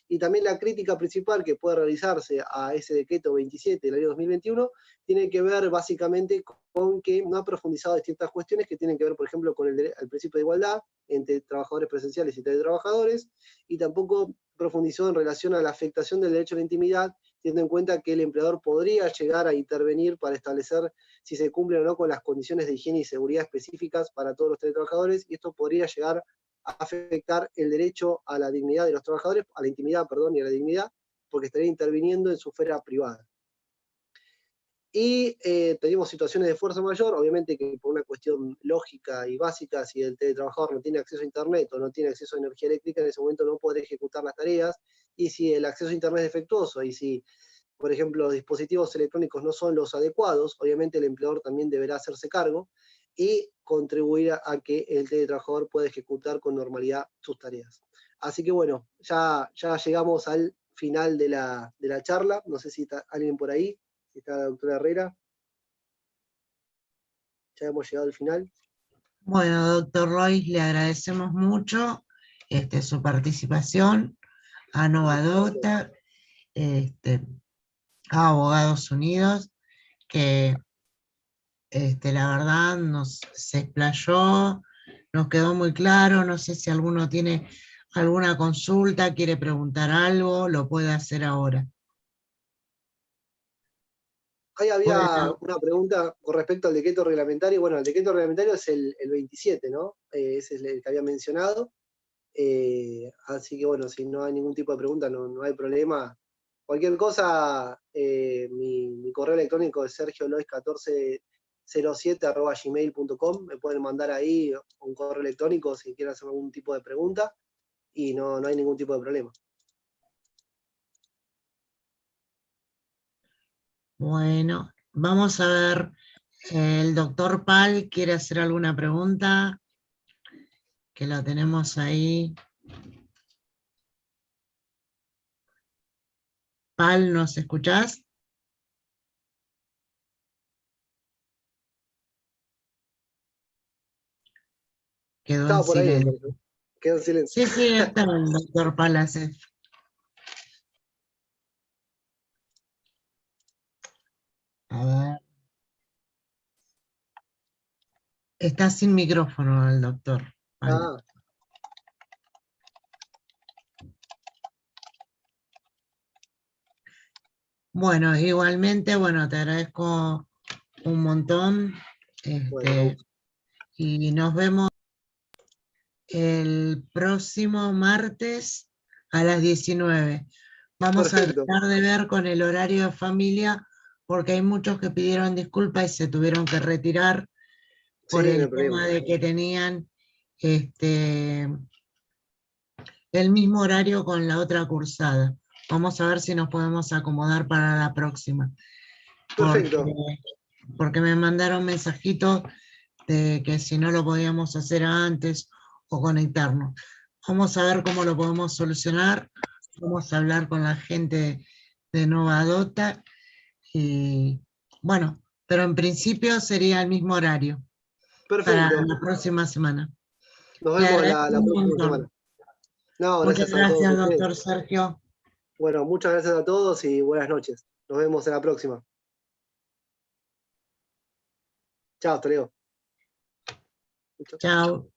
y también la crítica principal que puede realizarse a ese decreto 27 del año 2021 tiene que ver básicamente con que no ha profundizado distintas cuestiones que tienen que ver, por ejemplo, con el principio de igualdad entre trabajadores presenciales y teletrabajadores, y tampoco profundizó en relación a la afectación del derecho a la intimidad, teniendo en cuenta que el empleador podría llegar a intervenir para establecer si se cumplen o no con las condiciones de higiene y seguridad específicas para todos los teletrabajadores, y esto podría llegar a afectar el derecho a la dignidad de los trabajadores, a la intimidad, perdón, y a la dignidad, porque estaría interviniendo en su esfera privada. Y tenemos situaciones de fuerza mayor, obviamente que por una cuestión lógica y básica, si el teletrabajador no tiene acceso a internet o no tiene acceso a energía eléctrica, en ese momento no podrá ejecutar las tareas, y si el acceso a internet es defectuoso, y si por ejemplo, los dispositivos electrónicos no son los adecuados, obviamente el empleador también deberá hacerse cargo y contribuir a que el teletrabajador pueda ejecutar con normalidad sus tareas. Así que bueno, ya llegamos al final de la charla. No sé si está alguien por ahí, si está la doctora Herrera. Ya hemos llegado al final. Bueno, doctor Royce, le agradecemos mucho su participación a Novadota, a Abogados Unidos, que la verdad se explayó, nos quedó muy claro. No sé si alguno tiene alguna consulta, quiere preguntar algo, lo puede hacer ahora. Ahí había Bueno. una pregunta con respecto al decreto reglamentario. Bueno, el decreto reglamentario es el 27, ¿no? Ese es el que había mencionado. Así que bueno, si no hay ningún tipo de pregunta, no hay problema. Cualquier cosa, mi correo electrónico es sergiolois1407@gmail.com. Me pueden mandar ahí un correo electrónico si quieren hacer algún tipo de pregunta y no hay ningún tipo de problema. Bueno, vamos a ver, el doctor Pal quiere hacer alguna pregunta, que la tenemos ahí. Pal, ¿nos escuchás? Quedó en Estaba por ahí, me silencio. parece. Quedó en silencio. Sí, está el doctor Pal hace. A ver. Está sin micrófono el doctor Pal. Ah, Bueno, igualmente, bueno, te agradezco un montón, bueno, y nos vemos el próximo martes a las 19. Vamos a perfecto. tratar de ver con el horario de familia, porque hay muchos que pidieron disculpas y se tuvieron que retirar por Sí, no hay el problema. tema de que tenían el mismo horario con la otra cursada. Vamos a ver si nos podemos acomodar para la próxima, Perfecto. porque me mandaron mensajitos de que si no lo podíamos hacer antes o conectarnos. Vamos a ver cómo lo podemos solucionar. Vamos a hablar con la gente de Novadota y bueno, pero en principio sería el mismo horario para Perfecto. la próxima semana. Nos Le vemos agradezco la un próxima semana. montón. No, Muchas gracias a todos gracias, ustedes. doctor Sergio. Bueno, muchas gracias a todos y buenas noches. Nos vemos en la próxima. Chao, hasta luego. Chao.